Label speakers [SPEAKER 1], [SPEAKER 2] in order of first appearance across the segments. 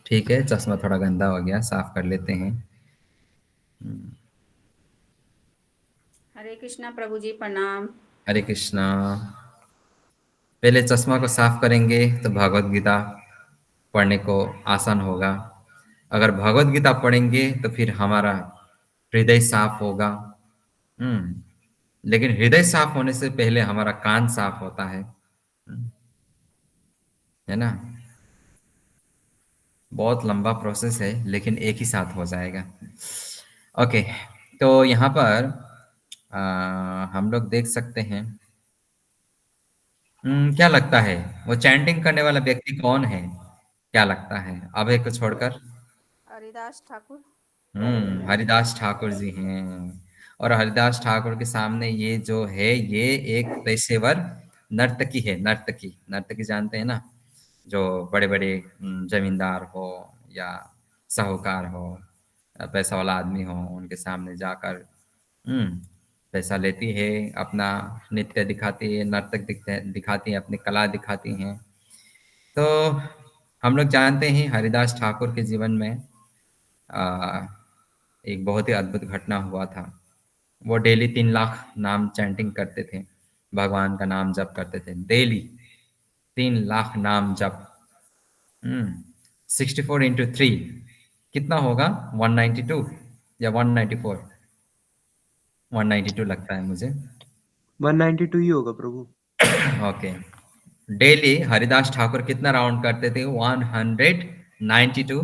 [SPEAKER 1] ठीक है, चश्मा थोड़ा गंदा हो गया, साफ कर लेते हैं।
[SPEAKER 2] हरे कृष्णा प्रभु जी, प्रणाम।
[SPEAKER 1] हरे कृष्णा। पहले चश्मा को साफ करेंगे तो भगवत गीता पढ़ने को आसान होगा। अगर भगवत गीता पढ़ेंगे तो फिर हमारा हृदय साफ होगा। लेकिन हृदय साफ होने से पहले हमारा कान साफ होता है। है ना? बहुत लंबा प्रोसेस है, लेकिन एक ही साथ हो जाएगा। ओके, तो यहाँ पर हम लोग देख सकते हैं। क्या लगता है वो चैंटिंग करने वाला व्यक्ति कौन है? क्या लगता है अभय को छोड़कर?
[SPEAKER 2] हरिदास ठाकुर।
[SPEAKER 1] हरिदास ठाकुर जी हैं। और हरिदास ठाकुर के सामने ये जो है, ये एक पेशेवर नर्तकी है। नर्तकी, नर्तकी जानते हैं ना? जो बड़े बड़े जमींदार हो या साहूकार हो, पैसा वाला आदमी हो, उनके सामने जाकर हम्म पैसा लेती है, अपना नृत्य दिखाती है, नर्तक दिखाती है, अपनी कला दिखाती हैं। तो हम लोग जानते हैं हरिदास ठाकुर के जीवन में आ, एक बहुत ही अद्भुत घटना हुआ था। वो डेली 3 लाख नाम चैंटिंग करते थे, भगवान का नाम जप करते थे डेली। 3 लाख नाम जप। 64 × 3 कितना होगा? 192 या 194? 192 लगता है मुझे।
[SPEAKER 3] 192 ही होगा प्रभु।
[SPEAKER 1] ओके। डेली हरिदास ठाकुर कितना राउंड करते थे? 192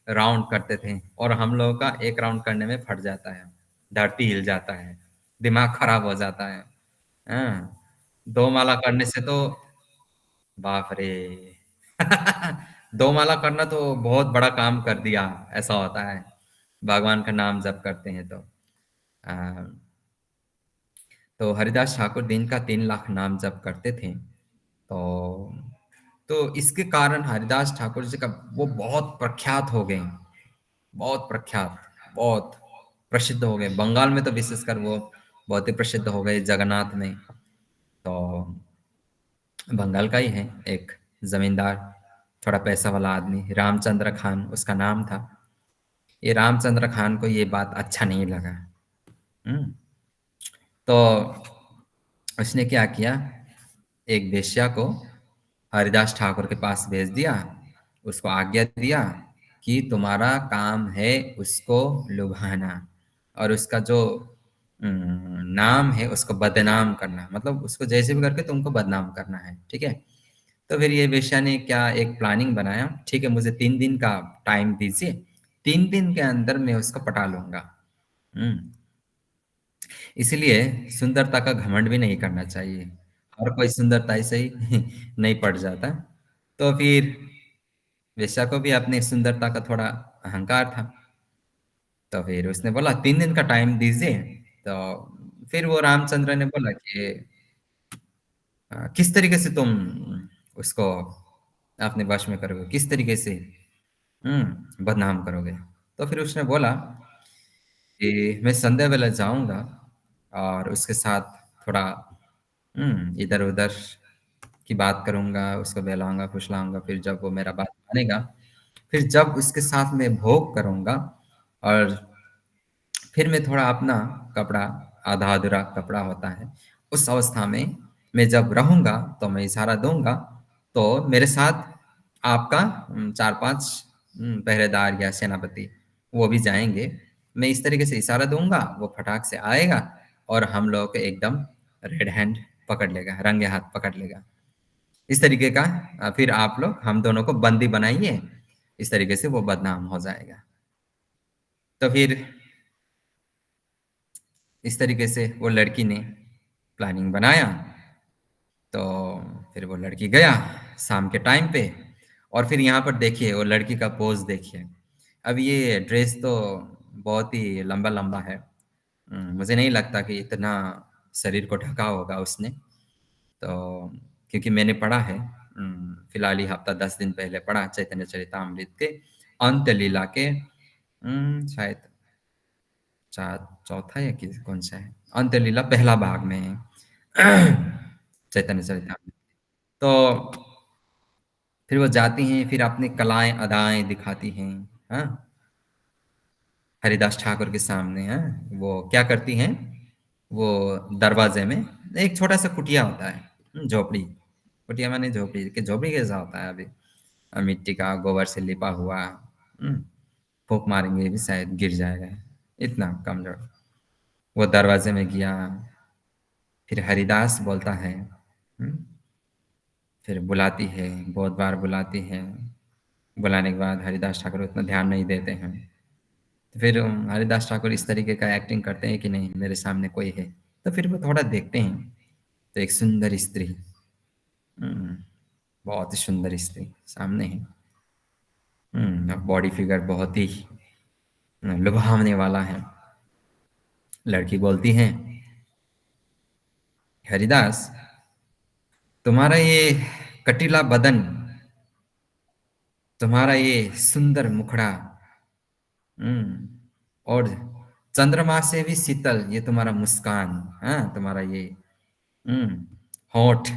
[SPEAKER 1] राउंड करते थे। और हम लोगों का एक राउंड करने में फट जाता है, धरती हिल जाता है, दिमाग खराब हो जाता है। हाँ, 2 माला करने से तो बाप रे। 2 माला करना तो बहुत बड़ा काम कर दिया, ऐसा होता है भगवान का नाम जप करते हैं तो। आ, तो हरिदास ठाकुर दिन का 3 लाख नाम जप करते थे। तो इसके कारण हरिदास ठाकुर जी का वो बहुत प्रख्यात हो गए। बहुत प्रख्यात, बहुत प्रसिद्ध हो गए। बंगाल में तो विशेषकर वो बहुत ही प्रसिद्ध हो गए, जगन्नाथ में। तो बंगाल का ही है एक जमींदार, थोड़ा पैसा वाला आदमी, रामचंद्र खान उसका नाम था। ये रामचंद्र खान को ये बात अच्छा नहीं लगा। हम्म तो उसने क्या किया, एक वेश्या को हरिदास ठाकुर के पास भेज दिया। उसको आज्ञा दिया कि तुम्हारा काम है उसको लुभाना, और उसका जो नाम है उसको बदनाम करना, मतलब उसको जैसे भी करके तुमको बदनाम करना है, ठीक है? तो फिर ये वेश्या ने क्या एक प्लानिंग बनाया, ठीक है मुझे 3 दिन का टाइम दीजिए, 3 दिन के अंदर मैं उसको पटा लूंगा। हम्म इसलिए सुंदरता का घमंड भी नहीं करना चाहिए। हर कोई सुंदरता से ही नहीं पड़ जाता। तो फिर वेश्या को भी अपनी सुंदरता का थोड़ा अहंकार था। तो फिर उसने बोला 3 दिन का टाइम दीजिए। तो फिर वो रामचंद्र ने बोला कि किस तरीके से तुम उसको अपने वश में करोगे, किस तरीके से बदनाम करोगे? तो फिर उसने बोला कि मैं संध्या वेला जाऊंगा और उसके साथ थोड़ा इधर उधर की बात करूंगा, उसको बहलाऊंगा फुसलाऊंगा। फिर जब वो मेरा बात मानेगा, फिर जब उसके साथ मैं भोग करूंगा, और फिर मैं थोड़ा अपना कपड़ा, आधा अधूरा कपड़ा होता है, उस अवस्था में मैं जब रहूंगा तो मैं इशारा दूंगा, तो मेरे साथ आपका 4-5 पहरेदार या सेनापति वो भी जाएंगे। मैं इस तरीके से इशारा दूंगा, वो फटाक से आएगा और हम लोग को एकदम रेड हैंड पकड़ लेगा, रंगे हाथ पकड़ लेगा। इस तरीके का फिर आप लोग हम दोनों को बंदी बनाइए। इस तरीके से वो बदनाम हो जाएगा। तो फिर इस तरीके से वो लड़की ने प्लानिंग बनाया। तो फिर वो लड़की गया शाम के टाइम पे। और फिर यहाँ पर देखिए वो लड़की का पोज देखिए। अब ये ड्रेस तो बहुत ही लंबा लंबा है। मुझे नहीं लगता कि इतना शरीर को ढका होगा उसने। तो क्योंकि मैंने पढ़ा है, फिलहाल ही हफ्ता 10 दिन पहले पढ़ा चैतन्य चरितामृत के अंत्य लीला के, शायद चौथा या कौन सा है, अंत्य लीला पहला भाग में है चैतन्य चरितामृत। तो फिर वो जाती हैं, फिर अपनी कलाएँ, अदाएँ दिखाती हैं, हाँ? हरिदास ठाकुर के सामने, हाँ? वो क्या करती हैं, वो दरवाज़े में एक छोटा-सा कुटिया होता है, झोपड़ी। कुटिया माने झोपड़ी, कि झोपड़ी कैसा होता है अभी? मिट्टी का, गोबर से लिपा हुआ, हुँ? फूँक मारेंगे भी शायद गिर जाएगा, इतना कमज़ोर। वो दरवाज़े में गया, फिर हरिदास बोलता है, हुँ? फिर बुलाती है, बहुत बार बुलाती है। बुलाने के बाद हरिदास ठाकुर उतना ध्यान नहीं देते हैं। तो फिर हरिदास ठाकुर इस तरीके का एक्टिंग करते हैं कि नहीं मेरे सामने कोई है। तो फिर वो थोड़ा देखते हैं, तो एक सुंदर स्त्री, हुँ, बहुत ही सुंदर स्त्री सामने है। बॉडी फिगर बहुत ही लुभावने वाला है। लड़की बोलती है, हरिदास तुम्हारा ये कटीला बदन, तुम्हारा ये सुंदर मुखड़ा, और चंद्रमा से भी शीतल ये तुम्हारा मुस्कान, हाँ, तुम्हारा ये हुँ, होंठ,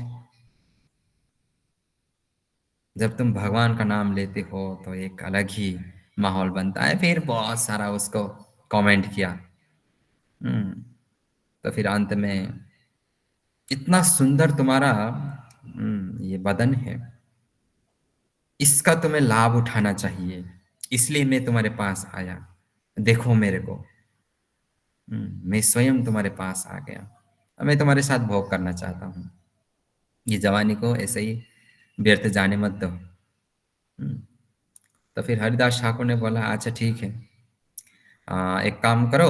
[SPEAKER 1] जब तुम भगवान का नाम लेते हो तो एक अलग ही माहौल बनता है। फिर बहुत सारा उसको कमेंट किया। हुँ, तो फिर अंत में इतना सुंदर तुम्हारा ये बदन है, इसका तुम्हें लाभ उठाना चाहिए, इसलिए मैं तुम्हारे पास आया। देखो मेरे को, मैं स्वयं तुम्हारे पास आ गया। मैं तुम्हारे साथ भोग करना चाहता हूँ। ये जवानी को ऐसे ही व्यर्थ जाने मत दो। हुँ, तो फिर हरिदास ठाकुर ने बोला अच्छा ठीक है, एक काम करो,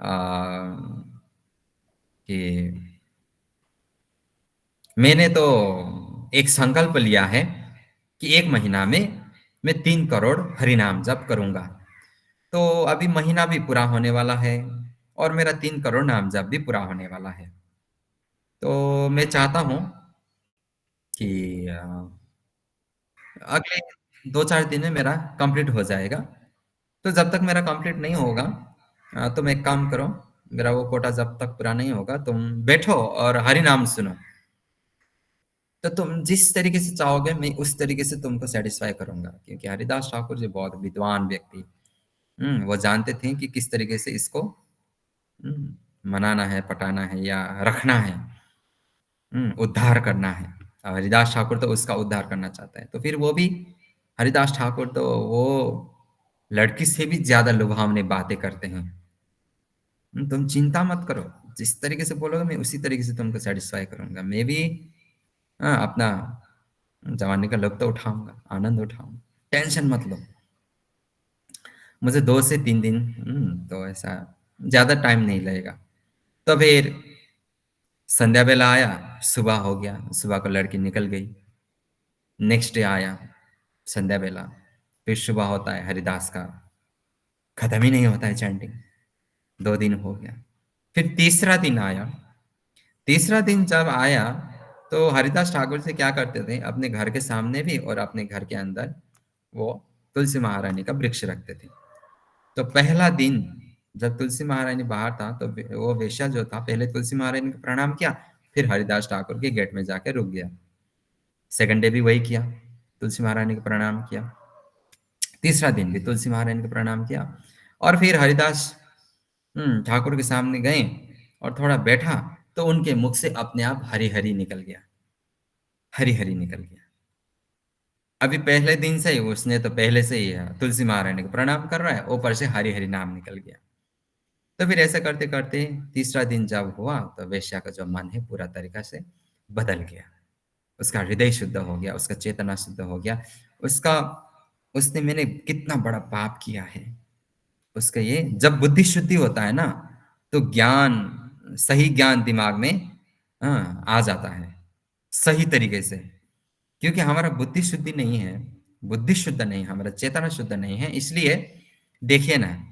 [SPEAKER 1] अ, कि मैंने तो एक संकल्प लिया है कि 1 महीना में मैं 3 करोड़ हरिनाम जप करूँगा। तो अभी महीना भी पूरा होने वाला है और मेरा 3 करोड़ नाम जप भी पूरा होने वाला है। तो मैं चाहता हूँ कि अगले 2-4 दिन में मेरा कंप्लीट हो जाएगा। तो जब तक मेरा कंप्लीट नहीं होगा, तुम एक काम करो, मेरा वो कोटा जब तक पूरा नहीं होगा, तुम बैठो और हरि नाम सुनो। तो तुम जिस तरीके से चाहोगे मैं उस तरीके से तुमको सैटिस्फाई करूँगा। क्योंकि हरिदास ठाकुर जी बहुत विद्वान व्यक्ति, वो जानते थे कि किस तरीके से इसको मनाना है, पटाना है या रखना है, उद्धार करना है। हरिदास ठाकुर तो उसका उद्धार करना चाहता है। तो फिर वो भी हरिदास ठाकुर तो वो लड़की से भी ज़्यादा लुभावनी बातें करते हैं। तुम चिंता मत करो, जिस तरीके से बोलोगे मैं उसी तरीके से तुमको सैटिस्फाई करूँगा। मैं भी अपना जवानी का लुत्फ़ तो उठाऊँगा, आनंद उठाऊँगा, टेंशन मत लो। मुझे 2 से 3 दिन, तो ऐसा ज़्यादा टाइम नहीं लगेगा। तो फिर संध्या बेला आया, सुबह हो गया, सुबह को लड़की निकल गई। नेक्स्ट डे आया, संध्या बेला, फिर सुबह होता है हरिदास का, खत्म ही नहीं होता है चैंटिंग। 2 दिन हो गया। फिर तीसरा दिन आया। तीसरा दिन जब आया, तो हरिदास ठाकुर से क्या करते थे, अपने घर के सामने भी और अपने घर के अंदर वो तुलसी महारानी का वृक्ष रखते थे। तो पहला दिन जब तुलसी महारानी बाहर था, तो वो वेश्या जो था, पहले तुलसी महारानी को प्रणाम किया, फिर हरिदास ठाकुर के गेट में जाके रुक गया। सेकंड डे भी वही किया, तुलसी महारानी को प्रणाम किया। तीसरा दिन भी तुलसी महारानी को प्रणाम किया और फिर हरिदास ठाकुर के सामने गए और थोड़ा बैठा, तो उनके मुख से अपने आप हरि हरि निकल गया, हरि हरि निकल गया। अभी पहले दिन से ही उसने तो पहले से ही तुलसी महारानी को प्रणाम कर रहा है, ऊपर से हरि हरि नाम निकल गया। तो फिर ऐसे करते करते तीसरा दिन जब हुआ, तो वेश्या का जो मन है पूरा तरीका से बदल गया। उसका हृदय शुद्ध हो गया, उसका चेतना शुद्ध हो गया, उसका उसने मैंने कितना बड़ा पाप किया है। उसका ये जब बुद्धि शुद्धि होता है ना, तो ज्ञान, सही ज्ञान दिमाग में आ जाता है, सही तरीके से। क्योंकि हमारा बुद्धि शुद्धि नहीं है, बुद्धि शुद्ध नहीं है, हमारा चेतना शुद्ध नहीं है, इसलिए देखिए ना,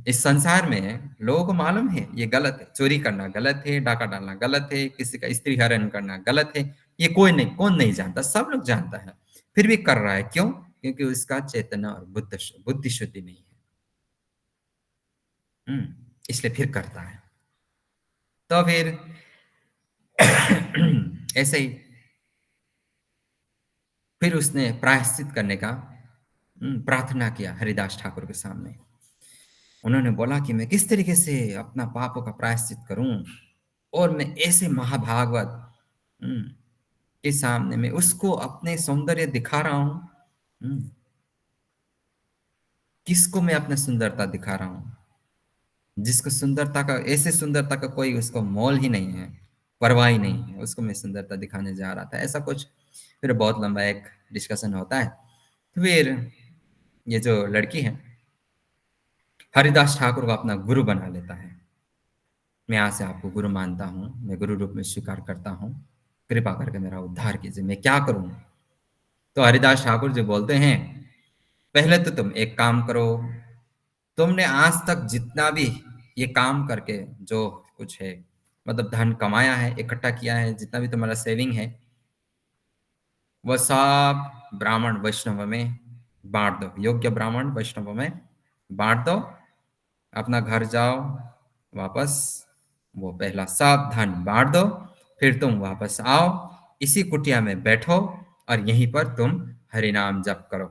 [SPEAKER 1] इस संसार में लोगों को मालूम है ये गलत है, चोरी करना गलत है, डाका डालना गलत है, किसी का स्त्री हरण करना गलत है। ये कोई नहीं, कौन नहीं जानता, सब लोग जानता है। फिर भी कर रहा है, क्यों? क्योंकि उसका चेतना और बुद्धि शुद्धि नहीं है। इसलिए फिर करता है। तो फिर ऐसे ही फिर उसने प्रायश्चित करने का प्रार्थना किया हरिदास ठाकुर के सामने। उन्होंने बोला कि मैं किस तरीके से अपना पापों का प्रायश्चित करूं, और मैं ऐसे महाभागवत हम्म, के सामने मैं उसको अपने सौंदर्य दिखा रहा हूं। किसको मैं अपने सुंदरता दिखा रहा हूं, जिसको सुंदरता का, ऐसे सुंदरता का कोई उसको मोल ही नहीं है, परवाह ही नहीं है, उसको मैं सुंदरता दिखाने जा रहा था, ऐसा कुछ। फिर बहुत लंबा एक डिस्कशन होता है। फिर ये जो लड़की है हरिदास ठाकुर को अपना गुरु बना लेता है। मैं आज से आपको गुरु मानता हूँ, मैं गुरु रूप में स्वीकार करता हूँ, कृपा करके मेरा उद्धार कीजिए, मैं क्या करूँ। तो हरिदास ठाकुर जी बोलते हैं, पहले तो तुम एक काम करो, तुमने आज तक जितना भी ये काम करके जो कुछ है, मतलब धन कमाया है, इकट्ठा किया है, जितना भी तुम्हारा सेविंग है, वह सब ब्राह्मण वैष्णव में बांट दो, योग्य ब्राह्मण वैष्णव में बांट दो। अपना घर जाओ वापस, वो पहला सब धन बांट दो, फिर तुम वापस आओ, इसी कुटिया में बैठो और यहीं पर तुम हरि नाम जप करो।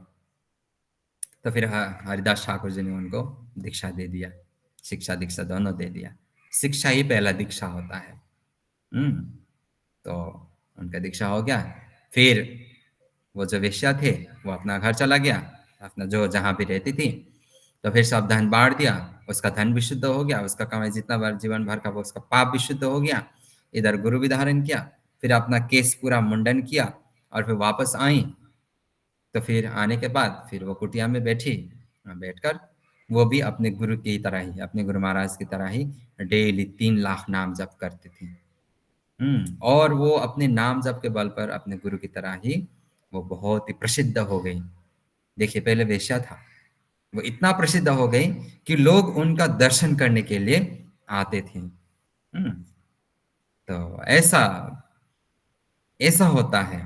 [SPEAKER 1] तो फिर हरिदास ठाकुर जी ने उनको दीक्षा दे दिया, शिक्षा दीक्षा दोनों दे दिया। शिक्षा ही पहला दीक्षा होता है। तो उनका दीक्षा हो गया। फिर वो जो वेश्या थे वो अपना घर चला गया, अपना जो जहाँ भी रहती थी। तो फिर सब धन बांट दिया, उसका धन भी शुद्ध हो गया, उसका कमाई जितना बार जीवन भर का वो उसका पाप भी शुद्ध हो गया। इधर गुरु भी धारण किया, फिर अपना केस पूरा मुंडन किया और फिर वापस आई। तो फिर आने के बाद फिर वो कुटिया में बैठी, बैठकर वो भी अपने गुरु की तरह ही, अपने गुरु महाराज की तरह ही डेली 3 लाख नाम जप करती थी। और वो अपने नाम जप के बल पर अपने गुरु की तरह ही वो बहुत ही प्रसिद्ध हो गई। देखिए पहले वेश्या था, वो इतना प्रसिद्ध हो गई कि लोग उनका दर्शन करने के लिए आते थे। तो ऐसा ऐसा होता है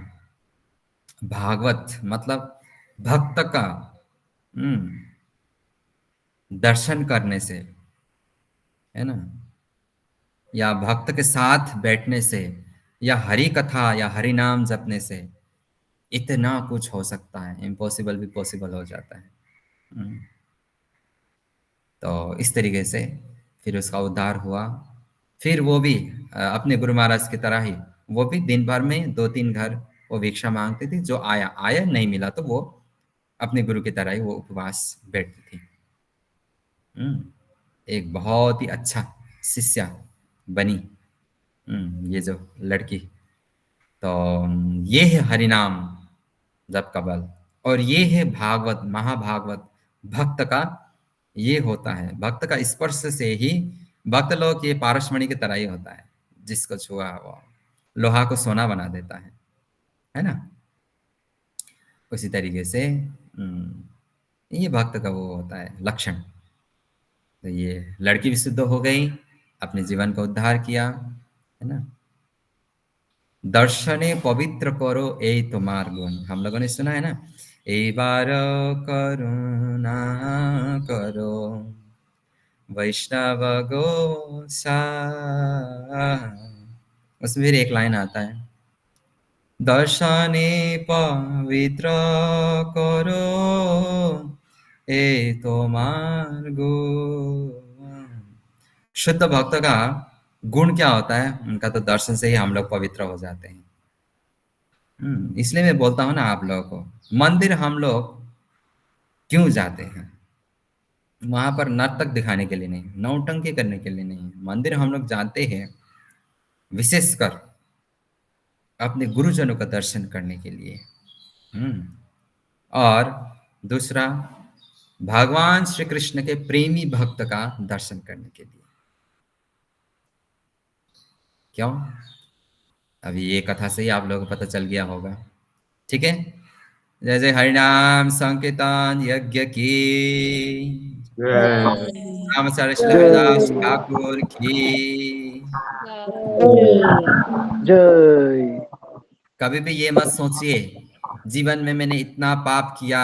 [SPEAKER 1] भागवत, मतलब भक्त का दर्शन करने से, है ना, या भक्त के साथ बैठने से, या हरि कथा या हरि नाम जपने से इतना कुछ हो सकता है, इम्पॉसिबल भी पॉसिबल हो जाता है। हम्म, तो इस तरीके से फिर उसका उद्धार हुआ। फिर वो भी अपने गुरु महाराज की तरह ही, वो भी दिन भर में 2-3 घर वो भिक्षा मांगती थी, जो आया आया, नहीं मिला तो वो अपने गुरु की तरह ही वो उपवास बैठती थी। एक बहुत ही अच्छा शिष्या बनी ये जो लड़की। तो ये है हरिनाम जप का बल, और ये है भागवत महाभागवत भक्त का। ये होता है भक्त का स्पर्श से ही, भक्त लोग ये पारसमणि की तरह ही होता है, जिसको छुआ वो लोहा को सोना बना देता है ना। उसी तरीके से ये भक्त का वो होता है लक्षण। तो ये लड़की भी शुद्ध हो गई, अपने जीवन का उद्धार किया, है ना। दर्शने पवित्र करो यही तुम्हार गुण, हम लोगों ने सुना है ना, ए बार करुणा करो वैष्णव गोसा। उसमें फिर एक लाइन आता है, दर्शने पवित्र करो ए तुम्हार गुण। शुद्ध भक्त का गुण क्या होता है, उनका तो दर्शन से ही हम लोग पवित्र हो जाते हैं। इसलिए मैं बोलता हूँ ना आप लोगों को, मंदिर हम लोग क्यों जाते हैं, वहां पर नर्तक दिखाने के लिए नहीं, नौटंकी करने के लिए नहीं। मंदिर हम लोग जाते हैं विशेषकर अपने गुरुजनों का दर्शन करने के लिए। और दूसरा, भगवान श्री कृष्ण के प्रेमी भक्त का दर्शन करने के लिए। क्यों? अभी ये कथा से ही आप लोगों को पता चल गया होगा। ठीक है, जय जय हरिनाम संकीर्तन यज्ञ की
[SPEAKER 3] जय
[SPEAKER 1] रामाचार्य श्री हरिदास ठाकुर की।
[SPEAKER 3] जय।
[SPEAKER 1] कभी भी ये मत सोचिए जीवन में मैंने इतना पाप किया,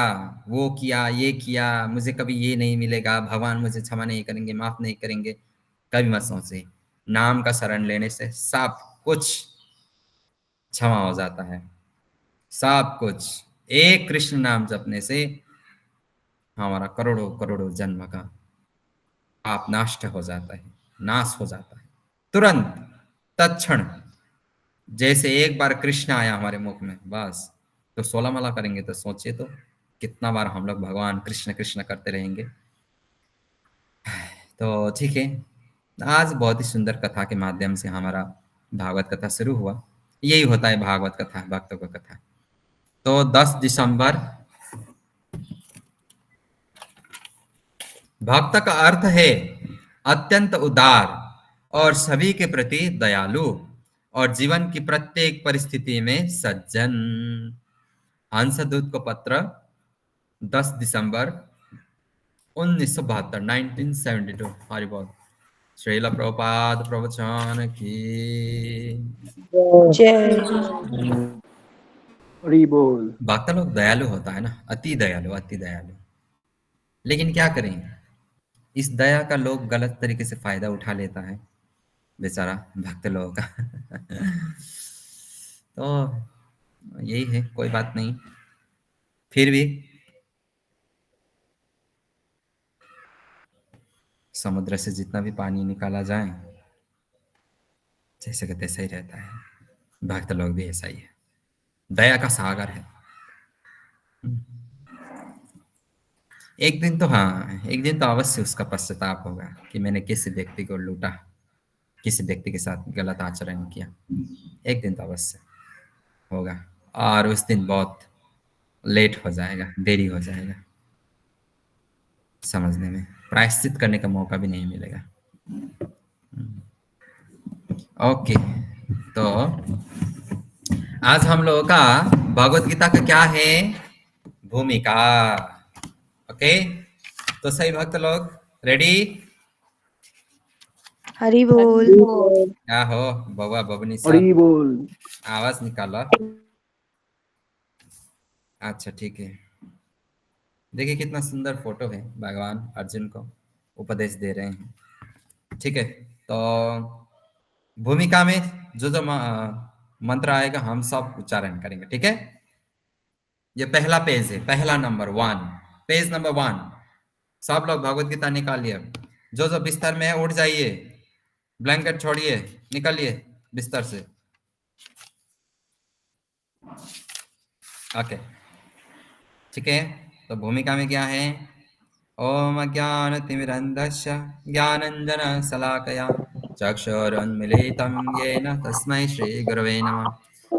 [SPEAKER 1] वो किया, ये किया, मुझे कभी ये नहीं मिलेगा, भगवान मुझे क्षमा नहीं करेंगे, माफ नहीं करेंगे। कभी मत सोचिए, नाम का शरण लेने से सब कुछ क्षमा हो जाता है, सब कुछ। एक कृष्ण नाम जपने से हमारा करोड़ों करोड़ों जन्म का पाप नष्ट हो जाता है, नाश हो जाता है तुरंत, तत्क्षण। जैसे एक बार कृष्ण आया हमारे मुख में, बस। तो 16 माला करेंगे तो सोचिए तो कितना बार हम लोग भगवान कृष्ण कृष्ण करते रहेंगे। तो ठीक है, आज बहुत ही सुंदर कथा के माध्यम से हमारा भागवत कथा शुरू हुआ। यही होता है भागवत कथा, भक्तों का कथा। तो 10 दिसंबर, भक्त का अर्थ है अत्यंत उदार और सभी के प्रति दयालु और जीवन की प्रत्येक परिस्थिति में सज्जन। हंसदूत को पत्र 10 दिसंबर 1972, 1972। हरि बोल। श्रील प्रभुपाद प्रवचन की।
[SPEAKER 4] जय।
[SPEAKER 3] हरि बोल।
[SPEAKER 1] भक्त लोग दयालु होता है ना, अति दयालु, अति दयालु। लेकिन क्या करें, इस दया का लोग गलत तरीके से फायदा उठा लेता है बेचारा भक्त लोगों का। तो यही है, कोई बात नहीं। फिर भी समुद्र से जितना भी पानी निकाला जाए, जैसे का तैसा ही रहता है। भक्त लोग भी ऐसा ही है, दया का सागर है। एक दिन तो, हाँ, एक दिन तो अवश्य उसका पश्चाताप होगा कि मैंने किसी व्यक्ति को लूटा, किसी व्यक्ति के साथ गलत आचरण किया। एक दिन तो अवश्य होगा, और उस दिन बहुत लेट हो जाएगा, देरी हो जाएगा समझने में, प्रायश्चित करने का मौका भी नहीं मिलेगा। ओके, तो आज हम लोगों का भगवत गीता का क्या है, भूमिका। ओके, तो सही भक्त लोग रेडी?
[SPEAKER 4] हरि बोल।
[SPEAKER 1] क्या हो बउआ बबनी सब,
[SPEAKER 3] हरि बोल।
[SPEAKER 1] आवाज निकालो। अच्छा ठीक है, देखिए कितना सुंदर फोटो है, भगवान अर्जुन को उपदेश दे रहे हैं। ठीक है, तो भूमिका में जो जो मंत्र आएगा हम सब उच्चारण करेंगे, ठीक है। ये पहला पेज है, पहला नंबर 1, पेज नंबर 1। सब लोग भगवत गीता निकालिए, जो जो बिस्तर में है उठ जाइए, ब्लैंकेट छोड़िए, निकलिए बिस्तर से। ओके, ठीक है। तो भूमिका में क्या है, ओम ज्ञानतिमिरन्धस्य ज्ञानञ्जनशलाकया चक्षुरुन्मीलितं येन तस्मै श्रीगुरवे नमः।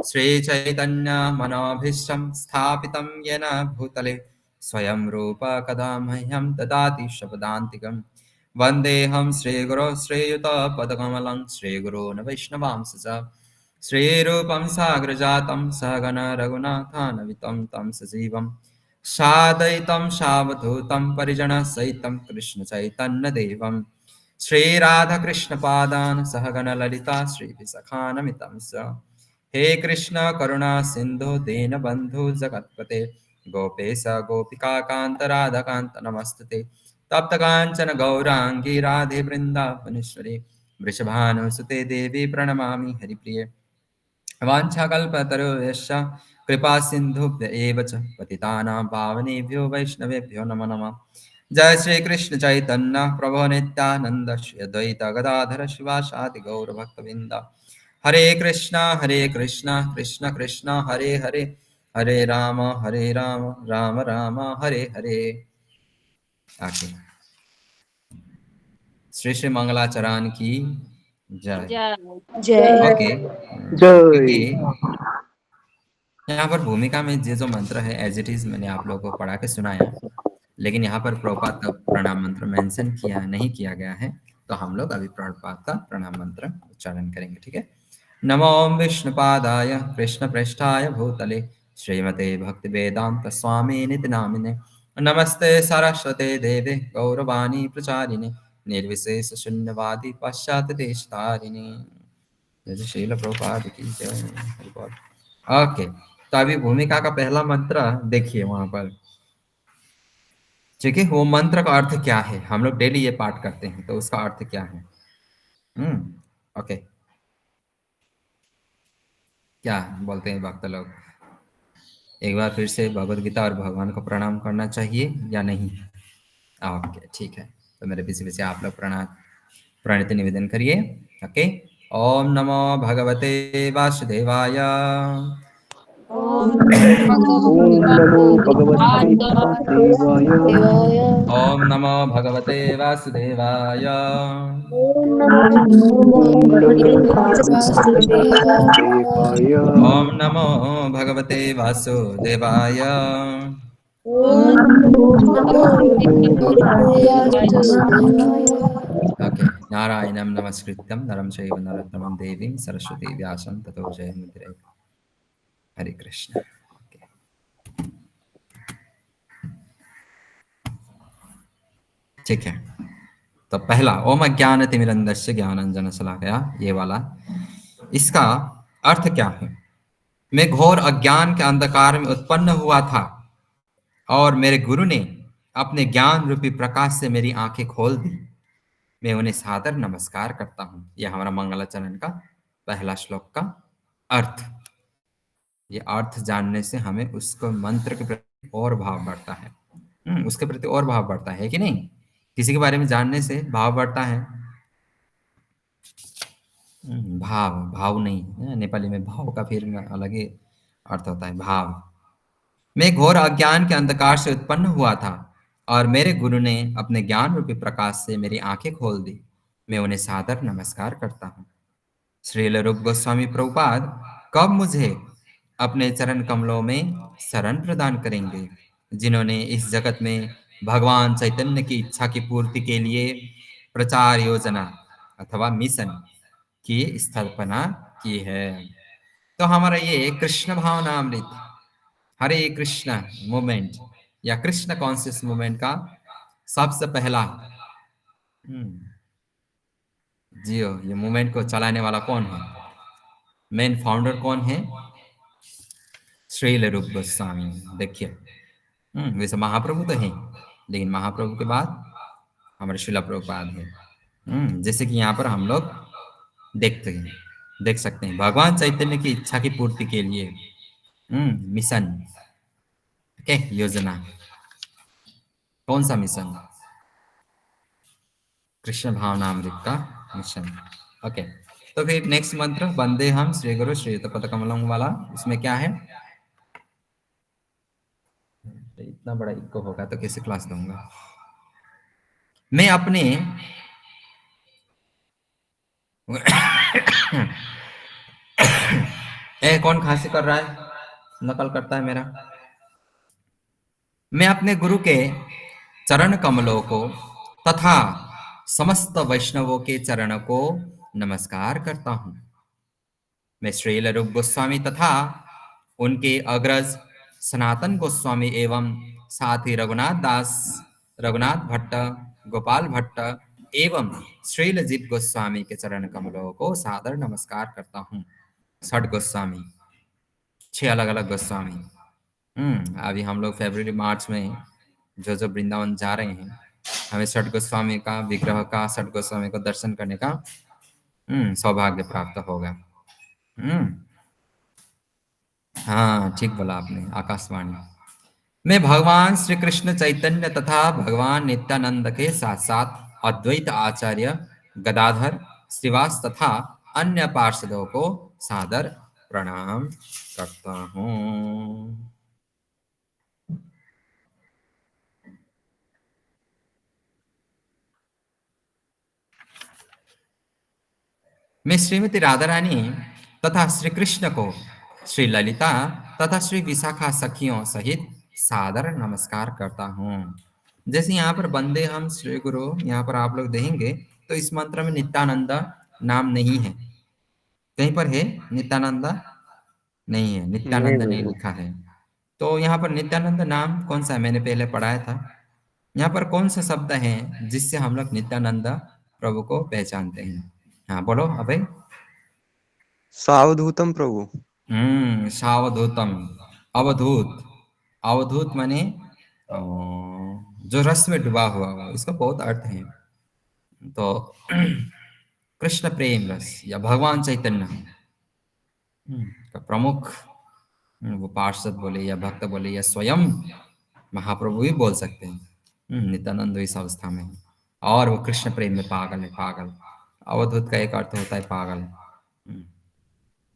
[SPEAKER 1] श्रीचैतन्यमनोभीष्टं स्थापितं येन भूतले स्वयं रूप कदा मह्यं ददाति शपदान्तिकं। वन्देऽहं श्रीगुरो श्रीयुतपदकमलं श्रीगुरून् वैष्णवांश च। श्रीरूपं साग्रजातं सहगण रघुनाथान्वितं तं सजीवं सादयितं सावधूतं परिजनसहितं कृष्णचैतन्यदेवं श्रीराधाकृष्णपादान् सहगणललिता श्रीविशाखान्वितं च। हे कृष्ण करुणा सिन्धु दीनबन्धु जगत्पते गोपेश गोपिकान्त राधाकान्त नमस्तुते। तप्तकाञ्चन गौराङ्गी राधे वृन्दावनेश्वरी वृषभानुसुते देवी प्रणमामि हरिप्रिये। वाञ्छाकल्पतरुभ्यश्च कृपा सिन्धुभ्य एव च पतितानां पावनेभ्यो वैष्णवेभ्यो नमो नमः। जय श्री कृष्ण चैतन्य प्रभु नित्यानंद श्री अद्वैत गदाधर शिवासादि गौरभक्तवृंद। हरे कृष्णा कृष्ण कृष्ण हरे हरे, हरे राम राम राम हरे हरे। आगे श्री श्री मंगलाचरण की जय।
[SPEAKER 2] जय।
[SPEAKER 4] जय।
[SPEAKER 1] ओके,
[SPEAKER 3] जय।
[SPEAKER 1] क्योंकि यहाँ पर भूमिका में ये जो मंत्र है एज इट इज मैंने आप लोगों को पढ़ा के सुनाया, लेकिन यहाँ पर प्रभुपाद का प्रणाम मंत्र मेंशन किया नहीं किया गया है, तो हम लोग अभी प्रभुपाद का प्रणाम मंत्र उच्चारण करेंगे, ठीक है। नमो विष्णुपादाय कृष्ण पृष्ठाय भूतले श्रीमते भक्ति वेदांत स्वामी निति नामिने नमस्ते सरस्वते देवे गौरवाणी प्रचारिणे निर्विशेष शून्यवादी पाश्चात्य देशतारिणे। जय श्रील प्रभुपाद की जय। हरि बोल। ओके, तो अभी भूमिका का पहला मंत्र देखिए वहां पर, ठीक है। वो मंत्र का अर्थ क्या है, हम लोग डेली ये पाठ करते हैं, तो उसका अर्थ क्या है। ओके, क्या बोलते हैं भक्त लोग, एक बार फिर से भगवद गीता और भगवान को प्रणाम करना चाहिए या नहीं? ओके, ठीक है। तो मेरे पीछे पीछे आप लोग प्रणति निवेदन करिए। ओके। ओम नमो भगवते वासुदेवाय।
[SPEAKER 4] ओम
[SPEAKER 3] ओम नमो भगवते वासुदेवाय।
[SPEAKER 1] ओम नमो भगवते वासुदेवाय।
[SPEAKER 3] ओम नमो भगवते वासुदेवाय।
[SPEAKER 1] ओम नमो भगवते वासुदेवाय।
[SPEAKER 3] ओम नमो भगवते वासुदेवाय।
[SPEAKER 1] ओके। नारायणं नमस्कृत्यं नरं चैव नरोत्तमं देवीं सरस्वती व्यासं ततो जयमुदीरये। हरे कृष्ण। ओके। ठीक है। तो पहला ओम अज्ञानतिमिरन्धस्य ज्ञानाञ्जनशलाकया, ये वाला, इसका अर्थ क्या है? मैं घोर अज्ञान के अंधकार में उत्पन्न हुआ था और मेरे गुरु ने अपने ज्ञान रूपी प्रकाश से मेरी आंखें खोल दी। मैं उन्हें सादर नमस्कार करता हूँ। यह हमारा मंगलाचरण का पहला श्लोक का अर्थ। ये अर्थ जानने से हमें उसको मंत्र के प्रति और भाव बढ़ता है। उसके प्रति और भाव बढ़ता है कि नहीं? किसी के बारे में जानने से भाव बढ़ता है। भाव भाव नहीं, नेपाली में भाव का फिर अलग ही अर्थ होता है, भाव। मैं घोर अज्ञान के अंधकार से उत्पन्न हुआ था और मेरे गुरु ने अपने ज्ञान रूपी प्रकाश से मेरी आंखें खोल दी। मैं उन्हें सादर नमस्कार करता हूँ। श्रील रूप गोस्वामी प्रभुपाद कब मुझे अपने चरण कमलों में शरण प्रदान करेंगे, जिन्होंने इस जगत में भगवान चैतन्य की इच्छा की पूर्ति के लिए प्रचार योजना अथवा मिशन की स्थापना की है। तो हमारा ये कृष्ण भावनामृत हरे कृष्ण मूवमेंट या कृष्ण कॉन्शियस मूवमेंट का सबसे पहला जियो, ये मूवमेंट को चलाने वाला कौन है? मेन फाउंडर कौन है? श्रील रूप गोस्वामी। देखिए, वैसे महाप्रभु तो है, लेकिन महाप्रभु के बाद हमारे श्रीला प्रभुपाद है। जैसे कि यहाँ पर हम लोग देख सकते हैं, भगवान चैतन्य की इच्छा की पूर्ति के लिए मिशन, ओके, योजना। कौन सा मिशन? कृष्ण भावनामृत का मिशन। ओके। तो फिर नेक्स्ट मंत्र वंदे हम श्री गुरु श्रीयुत पदकमलम वाला, इसमें क्या है? इतना बड़ा इको होगा तो कैसे क्लास दूंगा मैं अपने कौन खांसी कर रहा है, नकल करता है मेरा। मैं अपने गुरु के चरण कमलों को तथा समस्त वैष्णवों के चरणों को नमस्कार करता हूँ। मैं श्रील रूप गोस्वामी तथा उनके अग्रज सनातन गोस्वामी एवं साथ ही रघुनाथ भट्ट, गोपाल भट्ट एवं श्रीलजीत गोस्वामी के चरण कमलों को सादर नमस्कार करता हूँ। 6 गोस्वामी, 6 अलग अलग गोस्वामी। अभी हम लोग फरवरी मार्च में जो वृंदावन जा रहे हैं, हमें 6 गोस्वामी का विग्रह का, 6 गोस्वामी को दर्शन करने का सौभाग्य प्राप्त होगा। हाँ, ठीक बोला आपने, आकाशवाणी। मैं भगवान श्री कृष्ण चैतन्य तथा भगवान नित्यानंद के साथ साथ अद्वैत आचार्य गदाधर श्रीवास तथा अन्य पार्षदों को सादर प्रणाम करता हूँ। मैं श्रीमती राधा रानी तथा श्री कृष्ण को श्री ललिता तथा श्री विशाखा सखियों सहित सादर नमस्कार करता हूँ। जैसे यहाँ पर बंदे हम श्री गुरु, यहाँ पर आप लोग देखेंगे तो इस मंत्र में नित्यानंद नाम नहीं है। कहीं पर है नित्यानंद? नहीं है, नित्यानंद नहीं लिखा है। तो यहाँ पर नित्यानंद नाम कौन सा है? मैंने पहले पढ़ाया था। यहाँ पर कौन सा शब्द है जिससे हम लोग नित्यानंद प्रभु को पहचानते हैं? हाँ बोलो अभय।
[SPEAKER 5] सावधूतम प्रभु।
[SPEAKER 1] सावधूतम, अवधूत। अवधूत माने जो रस में डूबा हुआ हो, इसका बहुत अर्थ है। तो कृष्ण प्रेम रस या भगवान चैतन्य का प्रमुख वो पार्षद बोले या भक्त बोले या स्वयं महाप्रभु भी बोल सकते हैं। नित्यानंद इस अवस्था में है। और वो कृष्ण प्रेम में पागल है, पागल। अवधूत का एक अर्थ होता है पागल,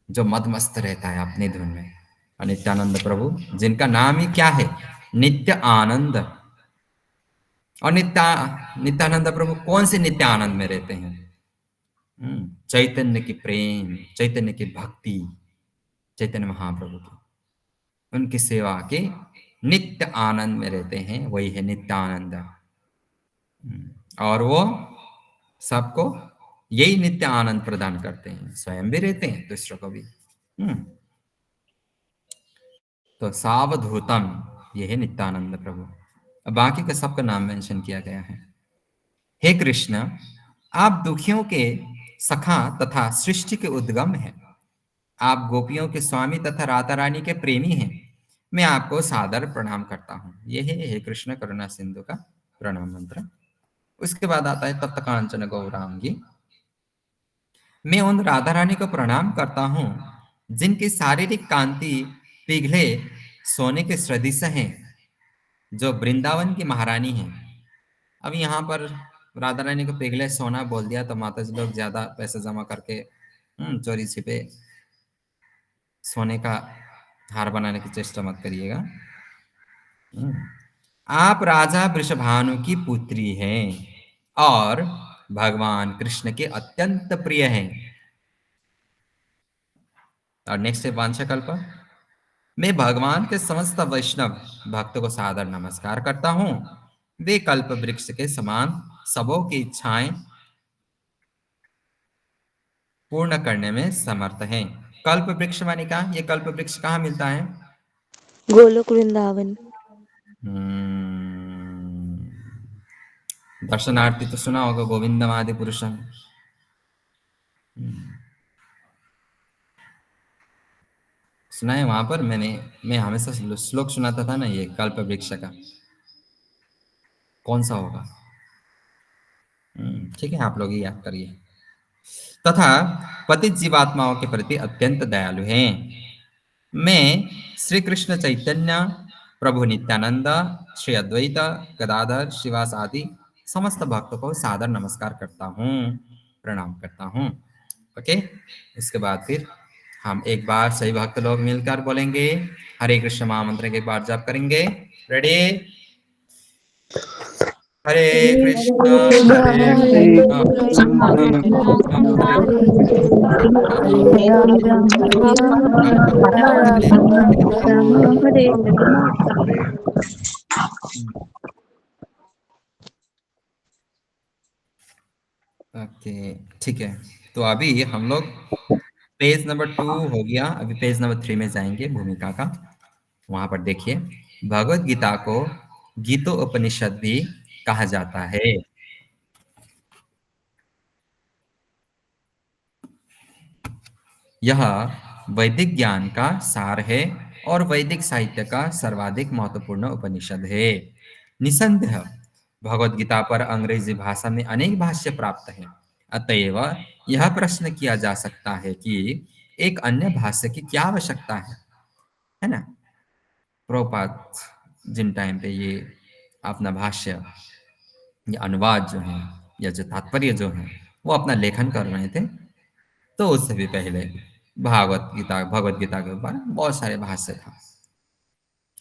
[SPEAKER 1] जो मदमस्त रहता है अपनी धुन में। और नित्यानंद प्रभु जिनका नाम ही क्या है, नित्य आनंद। और नित्यानंद प्रभु कौन से नित्य आनंद में रहते हैं? चैतन्य की प्रेम, चैतन्य की भक्ति, चैतन्य महाप्रभु की, उनकी सेवा के नित्य आनंद में रहते हैं, वही है नित्य आनंद। और वो सबको यही नित्य आनंद प्रदान करते हैं, स्वयं भी रहते हैं, दूसरों को भी। तो सावधूतम, ये है नित्यानंद प्रभु। अब बाकी का सबका नाम मेंशन किया गया है। हे कृष्ण, आप दुखियों के सखा तथा सृष्टि के उद्गम हैं। आप गोपियों के स्वामी तथा राधा रानी के प्रेमी हैं। मैं आपको सादर प्रणाम करता हूँ। यह है हे कृष्ण करुणा सिंधु का प्रणाम मंत्र। उसके बाद आता है तप्त कांचन गौरांगी। मैं उन राधा रानी को प्रणाम करता हूँ जिनकी शारीरिक कांति पिघले सोने के सदृश हैं, जो वृंदावन की महारानी हैं। अब यहाँ पर राधा रानी को पिघले सोना बोल दिया तो माता जी लोग ज्यादा पैसे जमा करके चोरी छिपे सोने का हार बनाने की चेष्टा मत करिएगा। आप राजा वृषभानु की पुत्री हैं और भगवान कृष्ण के अत्यंत प्रिय हैं। और नेक्स्ट है वांछाकल्प। मैं भगवान के समस्त वैष्णव भक्तों को सादर नमस्कार करता हूँ। वे कल्प वृक्ष के समान सबों की इच्छाएं पूर्ण करने में समर्थ हैं। कल्प वृक्ष माने क्या? ये कल्प वृक्ष कहाँ मिलता है?
[SPEAKER 5] गोलोक वृंदावन।
[SPEAKER 1] दर्शनार्थी तो सुना होगा, गोविंदम आदि पुरुषम। सुना है वहां पर? मैं हमेशा श्लोक सुनाता था ना, ये कल्प वृक्ष का कौन सा होगा? ठीक है, आप लोग ही याद करिए। तथा पतित जीवात्माओं के प्रति अत्यंत दयालु हैं। मैं श्री कृष्ण चैतन्य प्रभु नित्यानंद, श्री अद्वैत गदाधर श्रीवास आदि समस्त भक्तों को सादर नमस्कार करता हूँ, प्रणाम करता हूँ। ओके, इसके बाद फिर हम एक बार सही भक्त लोग मिलकर बोलेंगे हरे कृष्ण महामंत्र के बार जाप करेंगे। रेडी? हरे कृष्ण हरे कृष्ण ओके, ठीक है। तो अभी हम लोग पेज नंबर 2 हो गया, अभी पेज नंबर 3 में जाएंगे, भूमिका का। वहां पर देखिए, भगवत गीता को गीतोपनिषद भी कहा जाता है। यह वैदिक ज्ञान का सार है और वैदिक साहित्य का सर्वाधिक महत्वपूर्ण उपनिषद है। निसंदेह भगवत गीता पर अंग्रेजी भाषा में अनेक भाष्य प्राप्त हैं। अतएव यह प्रश्न किया जा सकता है कि एक अन्य भाष्य की क्या आवश्यकता है ना? प्रभुपाद जिन टाइम पे ये अपना भाष्य या अनुवाद जो है या जो तात्पर्य जो है वो अपना लेखन कर रहे थे, तो उससे भी पहले भगवत गीता के ऊपर बहुत सारे भाष्य था,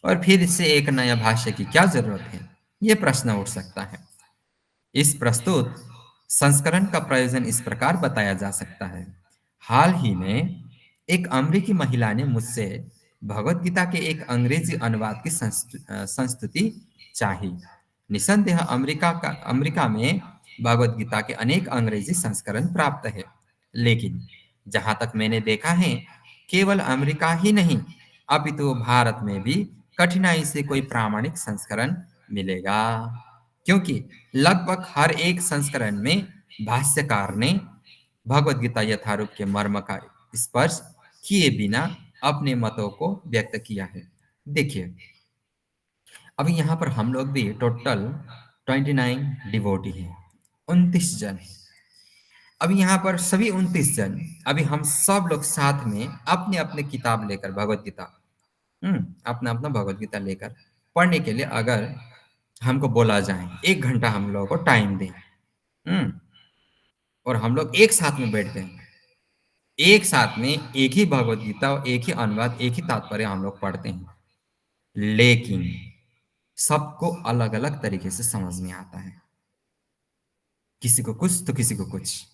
[SPEAKER 1] और फिर इससे एक नया भाष्य की क्या जरूरत है, ये प्रश्न उठ सकता है। इस प्रस्तुत संस्करण का प्रयोजन इस प्रकार बताया जा सकता है। हाल ही में एक अमेरिकी महिला ने मुझसे भगवत गीता के एक अंग्रेजी अनुवाद की संस्तुति चाही। निसंदेह अमेरिका में भगवत गीता के अनेक अंग्रेजी संस्करण प्राप्त है, लेकिन जहां तक मैंने देखा है, केवल अमेरिका ही नहीं अपितु भारत में भी कठिनाई से कोई प्रामाणिक संस्करण मिलेगा, क्योंकि लगभग हर एक संस्करण में भाष्यकार ने भगवत गीता यथारूप के मर्म का स्पर्श किए बिना अपने मतों को व्यक्त किया है। देखिए, अभी यहाँ पर हम लोग भी टोटल 29 डिवोटी हैं, 29 जन हैं। अभी यहाँ पर सभी 29 जन, अभी हम सब लोग साथ में अपने अपने किताब लेकर भगवत गीता अपना अपना भगवत गीता लेकर पढ़ने के लिए अगर हमको बोला जाए, 1 घंटा हम लोगों को टाइम दें, हम्म, और हम लोग एक साथ में बैठ गए, एक साथ में एक ही भगवत गीता और एक ही अनुवाद, एक ही तात्पर्य हम लोग पढ़ते हैं, लेकिन सबको अलग अलग तरीके से समझ में आता है। किसी को कुछ तो किसी को कुछ,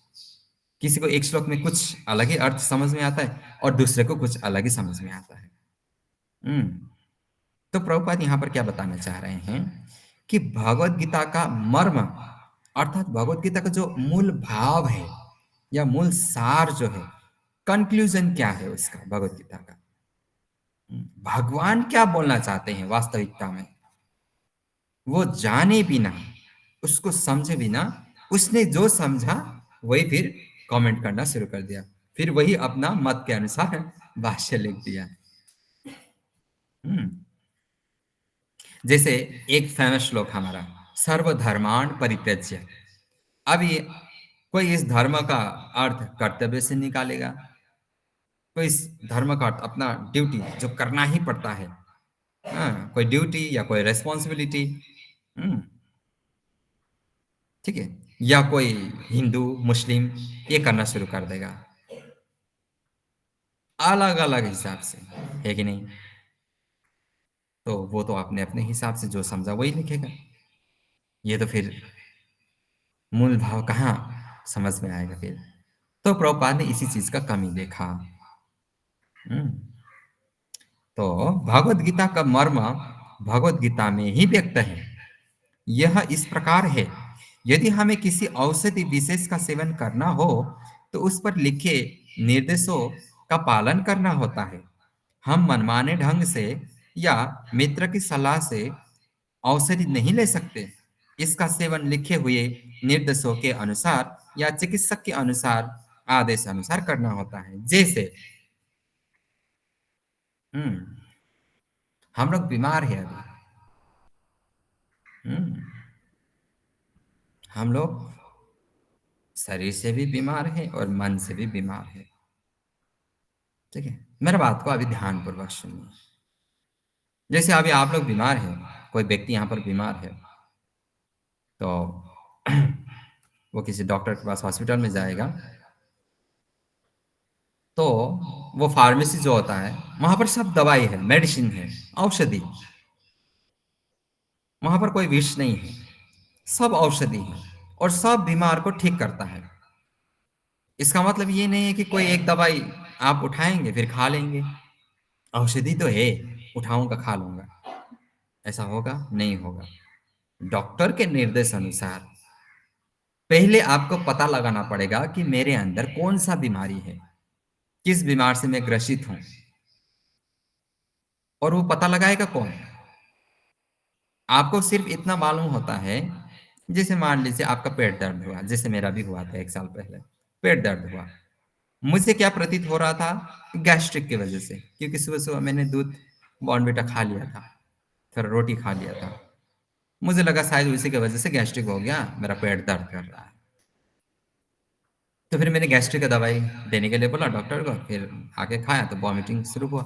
[SPEAKER 1] किसी को एक श्लोक में कुछ अलग ही अर्थ समझ में आता है और दूसरे को कुछ अलग ही समझ में आता है। हम्म तो प्रभुपाद यहाँ पर क्या बताना चाह रहे हैं कि भगवत गीता का मर्म अर्थात भगवत गीता का जो मूल भाव है या मूल सार जो है, कंक्लूजन क्या है उसका भगवत गीता का, भगवान क्या बोलना चाहते हैं वास्तविकता में, वो जाने बिना, उसको समझे बिना, उसने जो समझा वही फिर कमेंट करना शुरू कर दिया, फिर वही अपना मत के अनुसार भाष्य लिख दिया। हम्म जैसे एक फेमस श्लोक हमारा, सर्वधर्मान् परित्यज्य। अब ये कोई इस धर्म का अर्थ कर्तव्य से निकालेगा, कोई इस धर्म का अर्थ अपना ड्यूटी जो करना ही पड़ता है, कोई ड्यूटी या कोई रेस्पॉन्सिबिलिटी, ठीक है, या कोई हिंदू मुस्लिम ये करना शुरू कर देगा, अलग अलग हिसाब से, है कि नहीं? तो वो तो अपने अपने हिसाब से जो समझा वही लिखेगा, ये तो फिर मूल भाव कहाँ समझ में आएगा फिर। तो प्रभुपाद ने इसी चीज का कमी देखा। हम्म, तो भगवत गीता का मर्म भगवत गीता में ही व्यक्त है। यह इस प्रकार है, यदि हमें किसी औषधि विशेष का सेवन करना हो तो उस पर लिखे निर्देशों का पालन करना होता है। हम मनमाने ढंग से या मित्र की सलाह से औषधि नहीं ले सकते। इसका सेवन लिखे हुए निर्देशों के अनुसार या चिकित्सक के अनुसार आदेश अनुसार करना होता है। जैसे हम्म हम लोग बीमार है अभी, हम लोग शरीर से भी बीमार है और मन से भी बीमार है, ठीक है? मेरे बात को अभी ध्यान पूर्वक सुनिए। जैसे अभी आप लोग बीमार हैं, कोई व्यक्ति यहाँ पर बीमार है, तो वो किसी डॉक्टर के पास हॉस्पिटल में जाएगा, तो वो फार्मेसी जो होता है वहां पर सब दवाई है, मेडिसिन है, औषधि, वहां पर कोई विष नहीं है, सब औषधि है और सब बीमार को ठीक करता है। इसका मतलब ये नहीं है कि कोई एक दवाई आप उठाएंगे फिर खा लेंगे, औषधि तो है, उठाऊंगा खा लूंगा, ऐसा होगा नहीं होगा। डॉक्टर के निर्देश अनुसार पहले आपको पता लगाना पड़ेगा कि मेरे अंदर कौन सा बीमारी है, किस बीमार से मैं ग्रसित हूं, और वो पता लगाएगा कौन? आपको सिर्फ इतना मालूम होता है, जैसे मान लीजिए आपका पेट दर्द हुआ, जैसे मेरा भी हुआ था 1 साल पहले, पेट दर्द हुआ, मुझे क्या प्रतीत हो रहा था? गैस्ट्रिक की वजह से, क्योंकि सुबह सुबह मैंने दूध बॉर्नविटा खा लिया था, फिर रोटी खा लिया था, मुझे लगा शायद उसी की वजह से गैस्ट्रिक हो गया, मेरा पेट दर्द कर रहा है। तो फिर मैंने गैस्ट्रिक का दवाई देने के लिए बोला डॉक्टर को, फिर आके खाया तो वॉमिटिंग शुरू हुआ,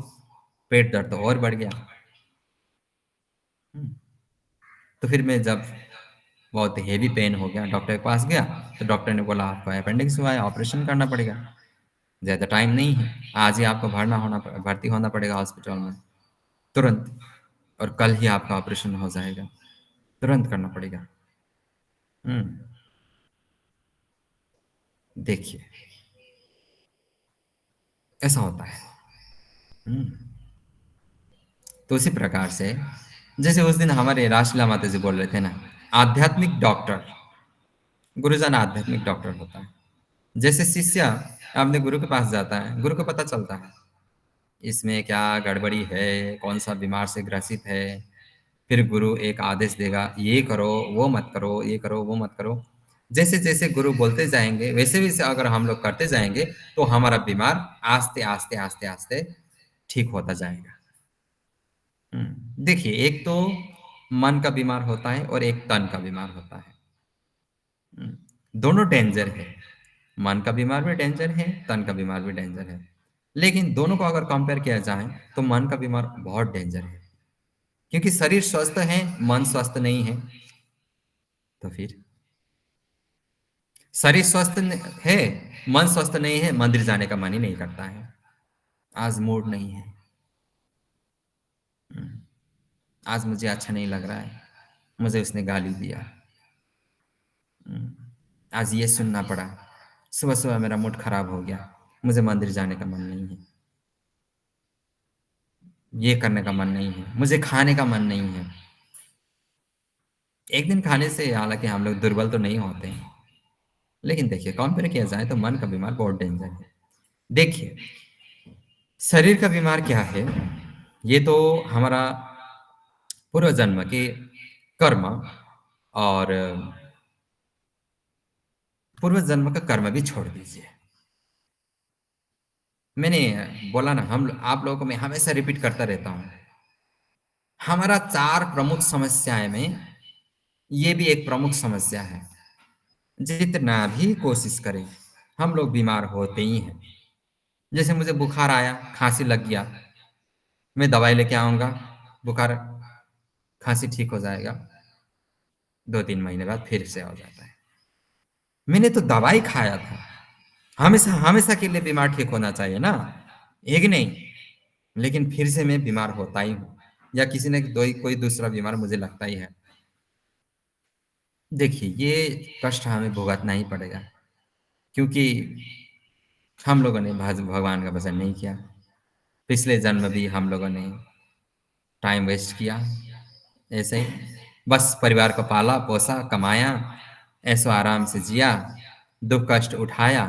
[SPEAKER 1] पेट दर्द तो और बढ़ गया। हम्म, तो फिर मैं जब बहुत हेवी पेन हो गया, डॉक्टर के पास गया, तो डॉक्टर ने बोला आपको अपेंडिक्स हुआ है, ऑपरेशन करना पड़ेगा, ज़्यादा टाइम नहीं है, आज ही आपको भर्ती होना पड़ेगा हॉस्पिटल में तुरंत, और कल ही आपका ऑपरेशन हो जाएगा, तुरंत करना पड़ेगा। देखिए ऐसा होता है। तो उसी प्रकार से जैसे उस दिन हमारे रासलीला माता जी बोल रहे थे ना, आध्यात्मिक डॉक्टर, गुरुजन आध्यात्मिक डॉक्टर होता है। जैसे शिष्य अपने गुरु के पास जाता है, गुरु को पता चलता है इसमें क्या गड़बड़ी है, कौन सा बीमार से ग्रसित है, फिर गुरु एक आदेश देगा, ये करो वो मत करो, ये करो वो मत करो। जैसे जैसे गुरु बोलते जाएंगे वैसे वैसे अगर हम लोग करते जाएंगे तो हमारा बीमार आस्ते आस्ते आस्ते आस्ते ठीक होता जाएगा। देखिए एक तो मन का बीमार होता है और एक तन का बीमार होता है। दोनों डेंजर है, मन का बीमार भी डेंजर है, तन का बीमार भी डेंजर है। लेकिन दोनों को अगर कंपेयर किया जाए तो मन का बीमार बहुत डेंजर है, क्योंकि शरीर स्वस्थ है, मन स्वस्थ नहीं है। तो फिर शरीर स्वस्थ है, मन स्वस्थ नहीं है, मंदिर जाने का मन ही नहीं करता है। आज मूड नहीं है, आज मुझे अच्छा नहीं लग रहा है, मुझे उसने गाली दिया, आज ये सुनना पड़ा, सुबह सुबह मेरा मूड खराब हो गया, मुझे मंदिर जाने का मन नहीं है, ये करने का मन नहीं है, मुझे खाने का मन नहीं है। एक दिन खाने से हालांकि हम लोग दुर्बल तो नहीं होते हैं, लेकिन देखिए कंपेयर किया जाए तो मन का बीमार बहुत डेंजर है। देखिए शरीर का बीमार क्या है, ये तो हमारा पूर्व जन्म के कर्म और पूर्व जन्म का कर्म भी छोड़ दीजिए। मैंने बोला ना, हम आप लोगों को मैं हमेशा रिपीट करता रहता हूँ, हमारा 4 प्रमुख समस्याएं में ये भी एक प्रमुख समस्या है। जितना भी कोशिश करें हम लोग बीमार होते ही हैं। जैसे मुझे बुखार आया, खांसी लग गया, मैं दवाई लेके आऊंगा, बुखार खांसी ठीक हो जाएगा, 2-3 महीने बाद फिर से हो जाता है। मैंने तो दवाई खाया था, हमेशा हमेशा के लिए बीमार ठीक होना चाहिए ना, एक नहीं, लेकिन फिर से मैं बीमार होता ही हूँ, या किसी ने कोई दूसरा बीमार मुझे लगता ही है। देखिए ये कष्ट हमें भुगतना ही पड़ेगा, क्योंकि हम लोगों ने भगवान का भजन नहीं किया, पिछले जन्म भी हम लोगों ने टाइम वेस्ट किया ऐसे ही, बस परिवार को पाला पोसा कमाया, ऐसो आराम से जिया, दुख कष्ट उठाया।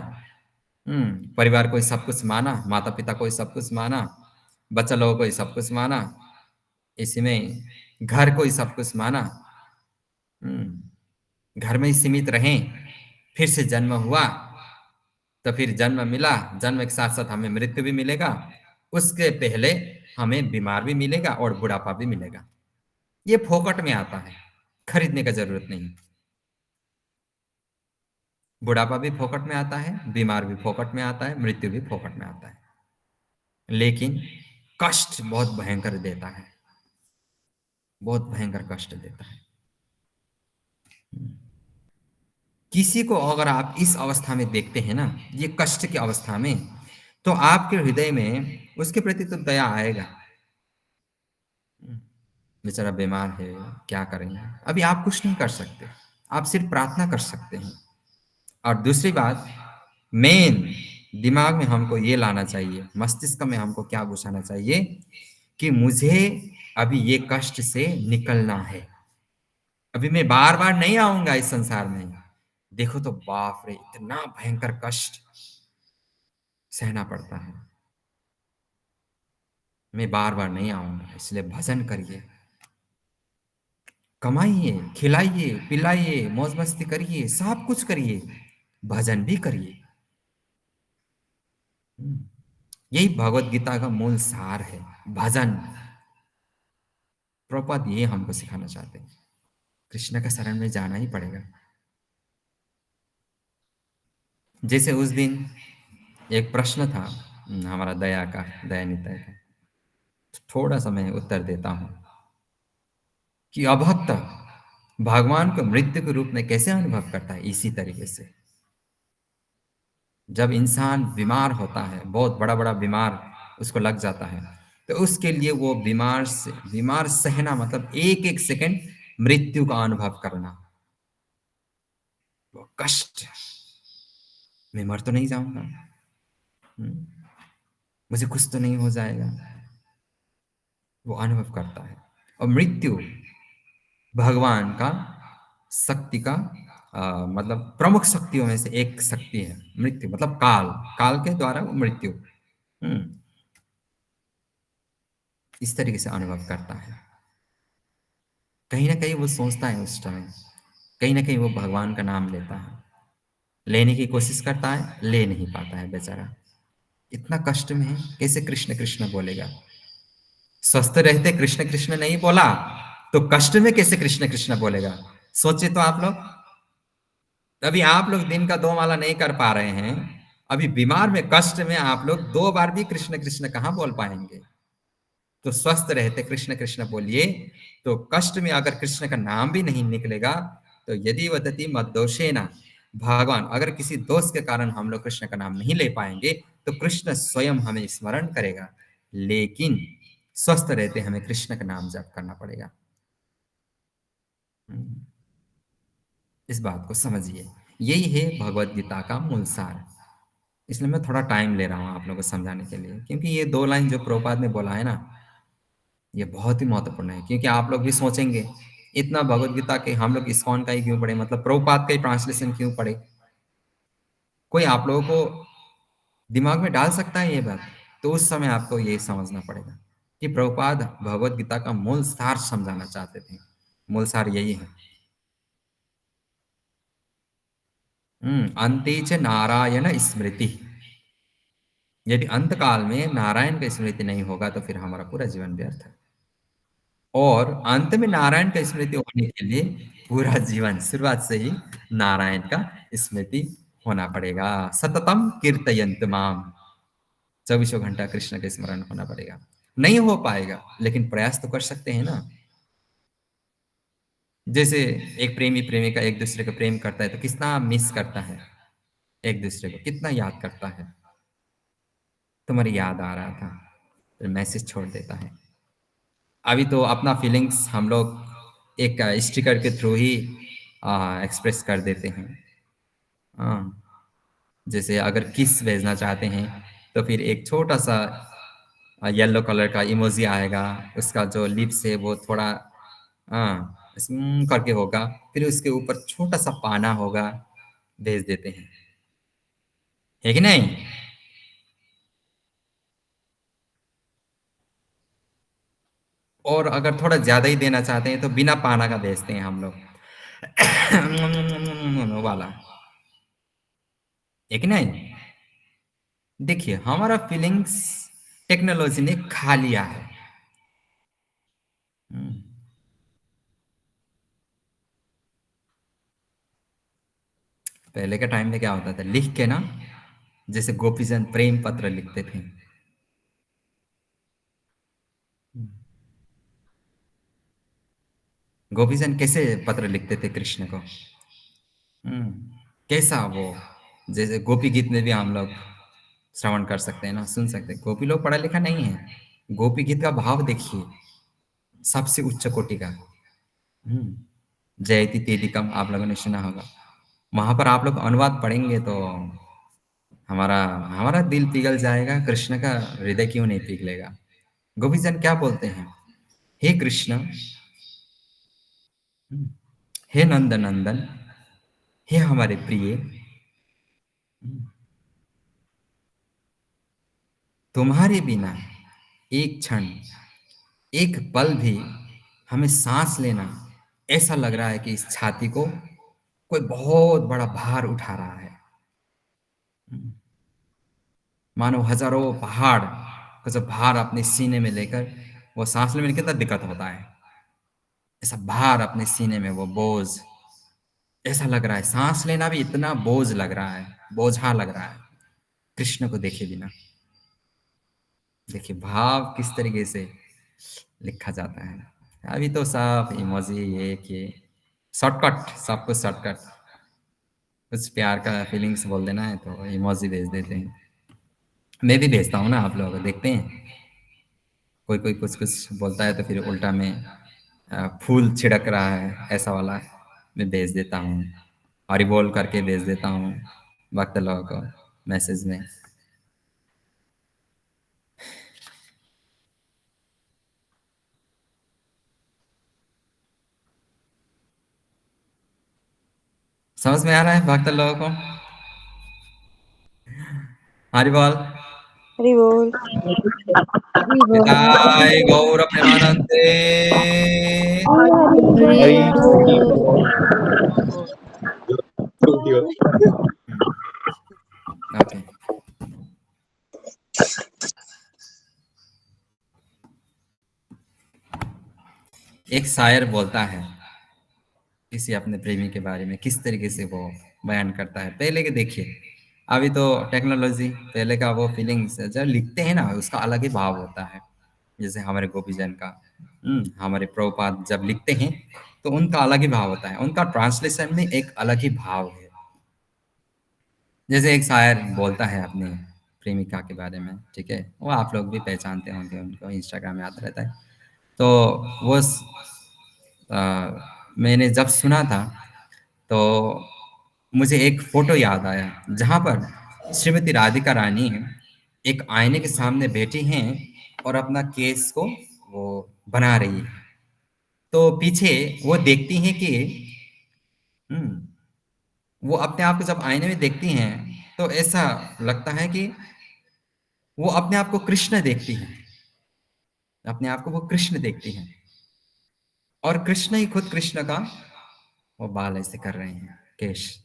[SPEAKER 1] परिवार को ही सब कुछ माना, माता पिता को ही सब कुछ माना, बच्चा लोगों को ही सब कुछ माना, इसी में घर को ही सब कुछ माना। घर में ही सीमित रहें, फिर से जन्म हुआ तो फिर जन्म मिला, जन्म के साथ साथ हमें मृत्यु भी मिलेगा, उसके पहले हमें बीमार भी मिलेगा और बुढ़ापा भी मिलेगा। ये फोकट में आता है, खरीदने का जरूरत नहीं। बुढ़ापा भी फोकट में आता है, बीमार भी फोकट में आता है, मृत्यु भी फोकट में आता है, लेकिन कष्ट बहुत भयंकर देता है, बहुत भयंकर कष्ट देता है। किसी को अगर आप इस अवस्था में देखते हैं ना, ये कष्ट की अवस्था में, तो आपके हृदय में उसके प्रति तो दया आएगा। बेचारा बीमार है, क्या करेंगे, अभी आप कुछ नहीं कर सकते, आप सिर्फ प्रार्थना कर सकते हैं। और दूसरी बात, मेन दिमाग में हमको ये लाना चाहिए, मस्तिष्क में हमको क्या घुसाना चाहिए कि मुझे अभी ये कष्ट से निकलना है, अभी मैं बार बार नहीं आऊंगा इस संसार में। देखो तो बाप रे, इतना भयंकर कष्ट सहना पड़ता है, मैं बार बार नहीं आऊंगा, इसलिए भजन करिए, कमाइए, खिलाइए पिलाइए, मौज मस्ती करिए, सब कुछ करिए, भजन भी करिए। यही भगवत गीता का मूल सार है, भजन। प्रभुपाद ये हमको सिखाना चाहते हैं, कृष्ण का शरण में जाना ही पड़ेगा। जैसे उस दिन एक प्रश्न था हमारा दयानिता का, थोड़ा सा मैं उत्तर देता हूं कि अभक्त भगवान को मृत्यु के रूप में कैसे अनुभव करता है। इसी तरीके से जब इंसान बीमार होता है, बहुत बड़ा बड़ा बीमार उसको लग जाता है, तो उसके लिए वो बीमार सहना मतलब एक एक सेकंड मृत्यु का अनुभव करना, वो कष्ट, मैं मर तो नहीं जाऊंगा, मुझे कुछ तो नहीं हो जाएगा, वो अनुभव करता है। और मृत्यु भगवान का शक्ति का मतलब प्रमुख शक्तियों में से एक शक्ति है। मृत्यु मतलब काल के द्वारा वो मृत्यु इस तरीके से अनुभव करता है। कहीं ना कहीं वो सोचता है उस समय, कहीं ना कहीं वो भगवान का नाम लेता है, लेने की कोशिश करता है, ले नहीं पाता है बेचारा, इतना कष्ट में है, कैसे कृष्ण कृष्ण बोलेगा। स्वस्थ रहते कृष्ण कृष्ण नहीं बोला तो कष्ट में कैसे कृष्ण कृष्ण बोलेगा। सोचिए तो आप लोग, अभी आप लोग दिन का 2 माला नहीं कर पा रहे हैं अभी बीमार में, कष्ट में आप लोग 2 बार भी कृष्ण कृष्ण कहाँ बोल पाएंगे? तो स्वस्थ रहते कृष्ण कृष्ण बोलिए। तो कष्ट में अगर कृष्ण का नाम भी नहीं निकलेगा, तो यदि वदति मद्दोषेण, भगवान अगर किसी दोष के कारण हम लोग कृष्ण का नाम नहीं ले पाएंगे, तो कृष्ण स्वयं हमें स्मरण करेगा। लेकिन स्वस्थ रहते हमें कृष्ण का नाम जप करना पड़ेगा। इस बात को समझिए। यही है भगवत गीता का मूल सार। इसलिए मैं थोड़ा टाइम ले रहा हूँ आप लोगों को समझाने के लिए, क्योंकि ये 2 लाइन जो प्रभुपाद ने बोला है ना, ये बहुत ही महत्वपूर्ण है। क्योंकि आप लोग भी सोचेंगे, इतना भगवत गीता के हम लोग इस्कॉन का ही क्यों पढ़े, मतलब प्रभुपाद का ही ट्रांसलेशन क्यों पढ़े? कोई आप लोगों को दिमाग में डाल सकता है ये बात? तो उस समय आपको ये समझना पड़ेगा कि प्रभुपाद भगवत गीता का मूल सार समझाना चाहते थे। मूल सार यही है। अंते च नारायण स्मृति। यदि अंत काल में नारायण का स्मृति नहीं होगा, तो फिर हमारा पूरा जीवन व्यर्थ है। और अंत में नारायण का स्मृति होने के लिए पूरा जीवन शुरुआत से ही नारायण का स्मृति होना पड़ेगा। सततम कीर्तयन्त माम, 24 घंटा कृष्ण का स्मरण होना पड़ेगा। नहीं हो पाएगा, लेकिन प्रयास तो कर सकते हैं ना। जैसे एक प्रेमी प्रेमिका एक दूसरे को प्रेम करता है, तो कितना मिस करता है, एक दूसरे को कितना याद करता है। तुम्हारी याद आ रहा था, फिर मैसेज छोड़ देता है। अभी तो अपना फीलिंग्स हम लोग एक स्टिकर के थ्रू ही एक्सप्रेस कर देते हैं। हाँ, जैसे अगर किस भेजना चाहते हैं, तो फिर एक छोटा सा येलो कलर का इमोजी आएगा, उसका जो लिप्स है वो थोड़ा करके होगा, फिर उसके ऊपर छोटा सा पाना होगा, भेज देते हैं, है कि नहीं? और अगर थोड़ा ज्यादा ही देना चाहते हैं, तो बिना पाना का भेजते हैं हम लोग वाला, है कि नहीं? देखिए, हमारा फीलिंग्स टेक्नोलॉजी ने खा लिया है। हम्म, पहले के टाइम में क्या होता था, लिख के ना, जैसे गोपीचंद प्रेम पत्र लिखते थे। गोपीचंद कैसे पत्र लिखते थे कृष्ण को? हम्म, कैसा वो, जैसे गोपी गीत में भी हम लोग श्रवण कर सकते हैं ना, सुन सकते हैं। गोपी लोग पढ़ा लिखा नहीं है, गोपी गीत का भाव देखिए, सबसे उच्च कोटि का। जयति तेदिकम आप लोगों ने सुना होगा। वहां पर आप लोग अनुवाद पढ़ेंगे तो हमारा हमारा दिल पिघल जाएगा। कृष्ण का हृदय क्यों नहीं पिघलेगा? गोपीजन क्या बोलते हैं, हे कृष्ण, हे नंद नंदन, हे हमारे प्रिय, तुम्हारे बिना एक क्षण, एक पल भी हमें सांस लेना ऐसा लग रहा है कि इस छाती को कोई बहुत बड़ा भार उठा रहा है। मानो हजारों पहाड़ का जो भार अपने सीने में लेकर, वो सांस लेने में कितना दिक्कत होता है, ऐसा भार अपने सीने में, वो बोझ, ऐसा लग रहा है सांस लेना भी इतना बोझ लग रहा है, बोझा लग रहा है। कृष्ण को देखे बिना, देखिए भाव किस तरीके से लिखा जाता है। अभी तो सब इमोजी, ये शॉर्टकट, सब कुछ शॉर्टकट। कुछ प्यार का फीलिंग्स बोल देना है तो इमोजी भेज देते हैं। मैं भी भेजता हूँ ना, आप लोग देखते हैं, कोई कोई कुछ कुछ बोलता है तो फिर उल्टा में फूल छिड़क रहा है ऐसा वाला मैं भेज देता हूँ, हरी बोल करके भेज देता हूँ भक्त लोगों को मैसेज में। समझ में आ रहा है भक्त लोगों को? हरी बोल।
[SPEAKER 5] हरि बोल।
[SPEAKER 3] हरि
[SPEAKER 1] पिताय गौर प्रेमानंदे।
[SPEAKER 3] हरि
[SPEAKER 1] ओके। एक शायर बोलता है किसी अपने प्रेमी के बारे में, किस तरीके से वो बयान करता है, पहले के देखिए। अभी तो टेक्नोलॉजी, पहले का वो फीलिंग्स जब लिखते हैं ना उसका अलग ही भाव होता है। जैसे हमारे गोपी जैन का, हमारे प्रभुपाद जब लिखते हैं तो उनका अलग ही भाव होता है, उनका ट्रांसलेशन में एक अलग ही भाव है। जैसे एक शायर बोलता है अपने प्रेमिका के बारे में, ठीक है, वो आप लोग भी पहचानते होंगे, उनको इंस्टाग्राम में आता रहता है। तो वो मैंने जब सुना था तो मुझे एक फोटो याद आया जहाँ पर श्रीमती राधिका रानी एक आईने के सामने बैठी हैं और अपना केस को वो बना रही है। तो पीछे वो देखती हैं कि हम्म, वो अपने आप को जब आईने में देखती हैं तो ऐसा लगता है कि वो अपने आप को कृष्ण देखती हैं, अपने आप को वो कृष्ण देखती हैं, और कृष्ण ही खुद कृष्ण का वो बाल ऐसे कर रहे हैं, केश।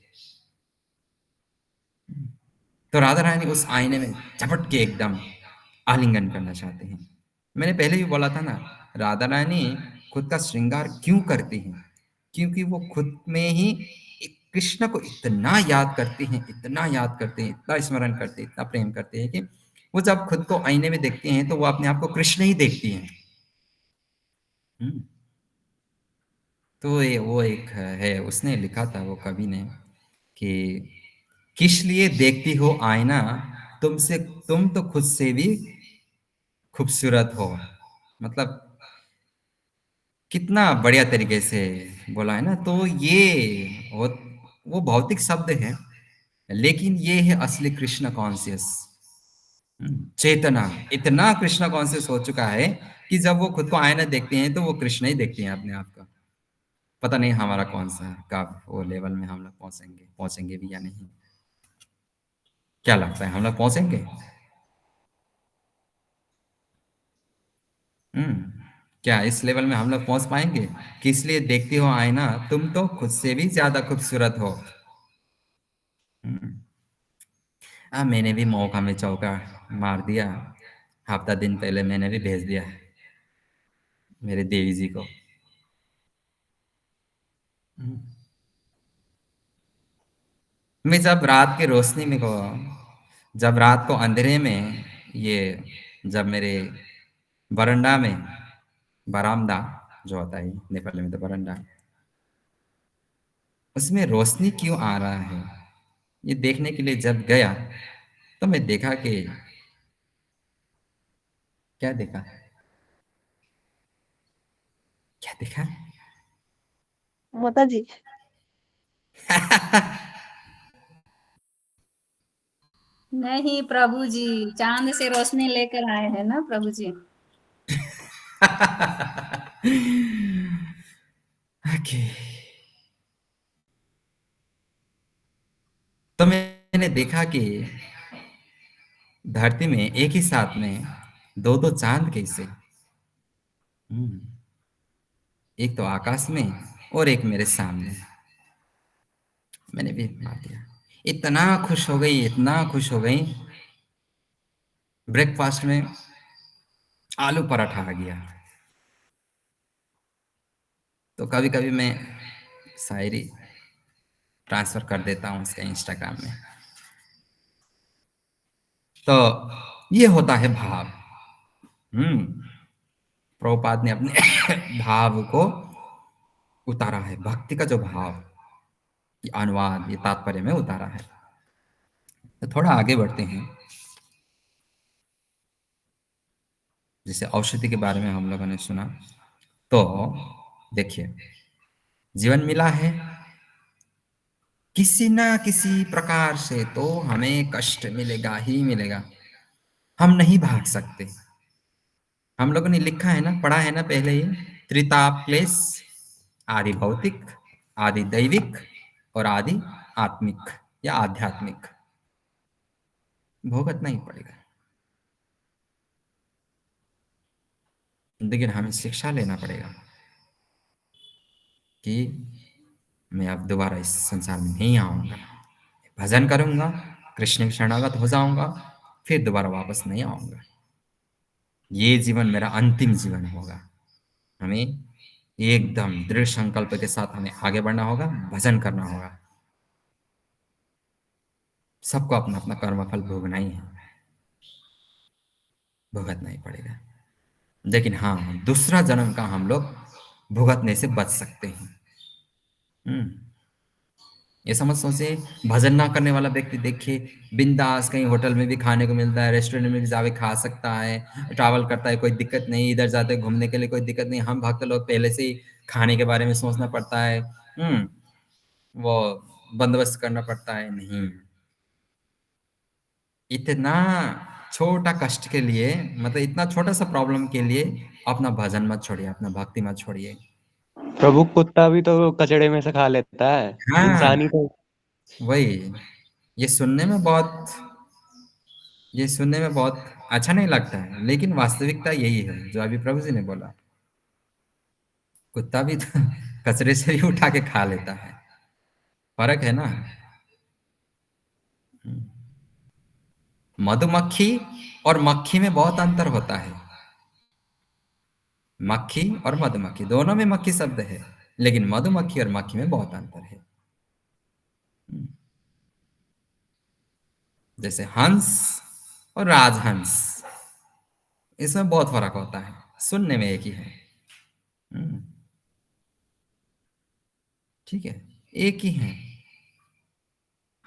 [SPEAKER 1] तो राधा रानी उस आईने में झपट के एकदम आलिंगन करना चाहते हैं। मैंने पहले भी बोला था ना, राधा रानी खुद का श्रृंगार क्यों करती हैं? क्योंकि वो खुद में ही कृष्ण को इतना याद करती हैं, इतना याद करते हैं, इतना स्मरण करते हैं, इतना प्रेम करते हैं कि वो जब खुद को आईने में देखती हैं तो वो अपने आप को कृष्ण ही देखती हैं। हम्म, तो ये वो एक है, उसने लिखा था वो कवि ने कि किस लिए देखती हो आईना, तुमसे तुम तो खुद से भी खूबसूरत हो। मतलब कितना बढ़िया तरीके से बोला है ना। तो ये वो भौतिक शब्द है, लेकिन ये है असली कृष्ण कॉन्शियस, चेतना। इतना कृष्ण कॉन्शियस हो चुका है कि जब वो खुद को आईना देखते हैं तो वो कृष्ण ही देखते हैं अपने आप का। पता नहीं हमारा कौन सा कब वो लेवल में हम लोग पहुंचेंगे, पहुंचेंगे भी या नहीं। क्या लगता है हम लोग पहुंचेंगे? क्या इस लेवल में हम लोग पहुंच पाएंगे कि इसलिए देखती हो आईना, तुम तो खुद से भी ज्यादा खूबसूरत हो। हम्म, मैंने भी मौका में चौका मार दिया। हफ्ता दिन पहले मैंने भी भेज दिया मेरे देवी जी को। हम्म, मैं जब रात की रोशनी में को जब रात को अंधेरे में ये जब मेरे बरंडा में, बरामदा जो होता है नेपाली में तो बरंडा, उसमें रोशनी क्यों आ रहा है ये देखने के लिए जब गया तो मैं देखा कि क्या देखा, क्या देखा?
[SPEAKER 3] माता जी।
[SPEAKER 2] नहीं प्रभु जी, चांद से रोशनी लेकर आए हैं ना प्रभु जी।
[SPEAKER 1] ओके। तो मैंने देखा कि धरती में एक ही साथ में दो दो चांद कैसे, हम्म, एक तो आकाश में और एक मेरे सामने। मैंने भी मार दिया। इतना खुश हो गई, इतना खुश हो गई। ब्रेकफास्ट में आलू पराठा आ गया। तो कभी कभी मैं शायरी ट्रांसफर कर देता हूँ उसके इंस्टाग्राम में। तो ये होता है भाव। प्रभुपाद ने अपने भाव को उतारा है, भक्ति का जो भाव, ये अनुवाद, ये तात्पर्य में उतारा है। तो थोड़ा आगे बढ़ते हैं। जैसे औषधि के बारे में हम लोगों ने सुना, तो देखिए, जीवन मिला है, किसी ना किसी प्रकार से तो हमें कष्ट मिलेगा ही मिलेगा। हम नहीं भाग सकते। हम लोगों ने लिखा है ना, पढ़ा है ना पहले ही, त्रिताप क्लेश, आदि भौतिक, आदि दैविक और आदि आत्मिक या आध्यात्मिक। भुगतना ही पड़ेगा, लेकिन हमें शिक्षा लेना पड़ेगा कि मैं अब दोबारा इस संसार में नहीं आऊंगा। भजन करूंगा, कृष्ण के शरणागत हो जाऊंगा, फिर दोबारा वापस नहीं आऊंगा। ये जीवन मेरा अंतिम जीवन होगा। हमें एकदम दृढ़ संकल्प के साथ हमें आगे बढ़ना होगा, भजन करना होगा। सबको अपना अपना कर्मफल भोगना ही है, भुगतना ही पड़ेगा। लेकिन हाँ, दूसरा जन्म का हम लोग भुगतने से बच सकते हैं। ये समझ सोचे, भजन ना करने वाला व्यक्ति देखिए बिंदास कहीं होटल में भी खाने को मिलता है, रेस्टोरेंट में भी जाके खा सकता है, ट्रैवल करता है, कोई दिक्कत नहीं, इधर जाते घूमने के लिए कोई दिक्कत नहीं। हम भक्त लोग पहले से ही खाने के बारे में सोचना पड़ता है, वो बंदोबस्त करना पड़ता है। नहीं, इतना छोटा कष्ट के लिए, मतलब इतना छोटा सा प्रॉब्लम के लिए अपना भजन मत छोड़िए, अपना भक्ति मत छोड़िए।
[SPEAKER 4] प्रभु कुत्ता भी तो कचड़े में से खा लेता है,
[SPEAKER 1] हाँ,
[SPEAKER 4] इंसान ही तो।
[SPEAKER 1] वही। ये सुनने में बहुत ये सुनने में बहुत अच्छा नहीं लगता है, लेकिन वास्तविकता यही है जो अभी प्रभु जी ने बोला। कुत्ता भी तो कचरे से ही उठा के खा लेता है, फर्क है ना। मधुमक्खी और मक्खी में बहुत अंतर होता है। मक्खी और मधुमक्खी दोनों में मक्खी शब्द है, लेकिन मधुमक्खी और मक्खी में बहुत अंतर है। जैसे हंस और राजहंस, इसमें बहुत फर्क होता है, सुनने में एक ही है। ठीक है, एक ही है।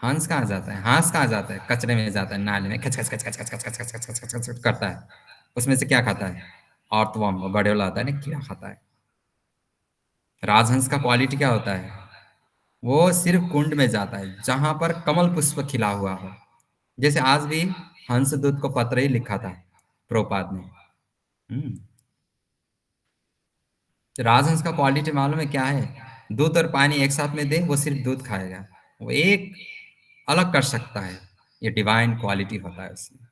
[SPEAKER 1] हंस कहाँ जाता है, हंस कहाँ जाता है, कचरे में जाता है, नाले में खच खच खच खच खच खच खच खच खच खच खच खच करता है। उसमें से क्या खाता है, अर्थवर्म, वो बड़े वाला आता है ना, कीड़ा खाता है। राजहंस का क्वालिटी क्या होता है, वो सिर्फ कुंड में जाता है जहां पर कमल पुष्प खिला हुआ हो। जैसे आज भी हंस दूत को पत्र ही लिखा था प्रोपाद ने। राजहंस का क्वालिटी मालूम है क्या है, दूध और पानी एक साथ में दे वो सिर्फ दूध खाएगा, वो एक अलग कर सकता है। ये डिवाइन क्वालिटी होता है उसमें,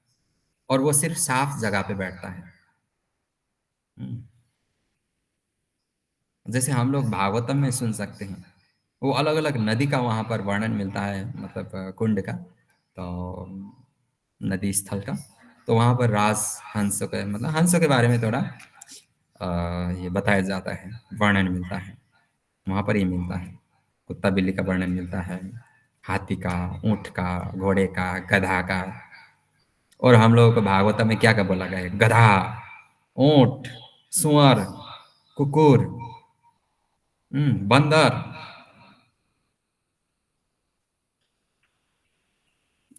[SPEAKER 1] और वो सिर्फ साफ जगह पे बैठता है। जैसे हम लोग भागवतम में सुन सकते हैं, वो अलग अलग नदी का वहाँ पर वर्णन मिलता है, मतलब कुंड का, तो नदी स्थल का। तो वहाँ पर राज हंसों के, मतलब हंसों के बारे में थोड़ा ये बताया जाता है, वर्णन मिलता है वहाँ पर। ही मिलता है, कुत्ता बिल्ली का वर्णन मिलता है, हाथी का, ऊँट का, घोड़े का, गधा का। और हम लोगों को भागवतम में क्या क्या बोला गया है, गधा, ऊँट, सुअर, कुकुर, बंदर।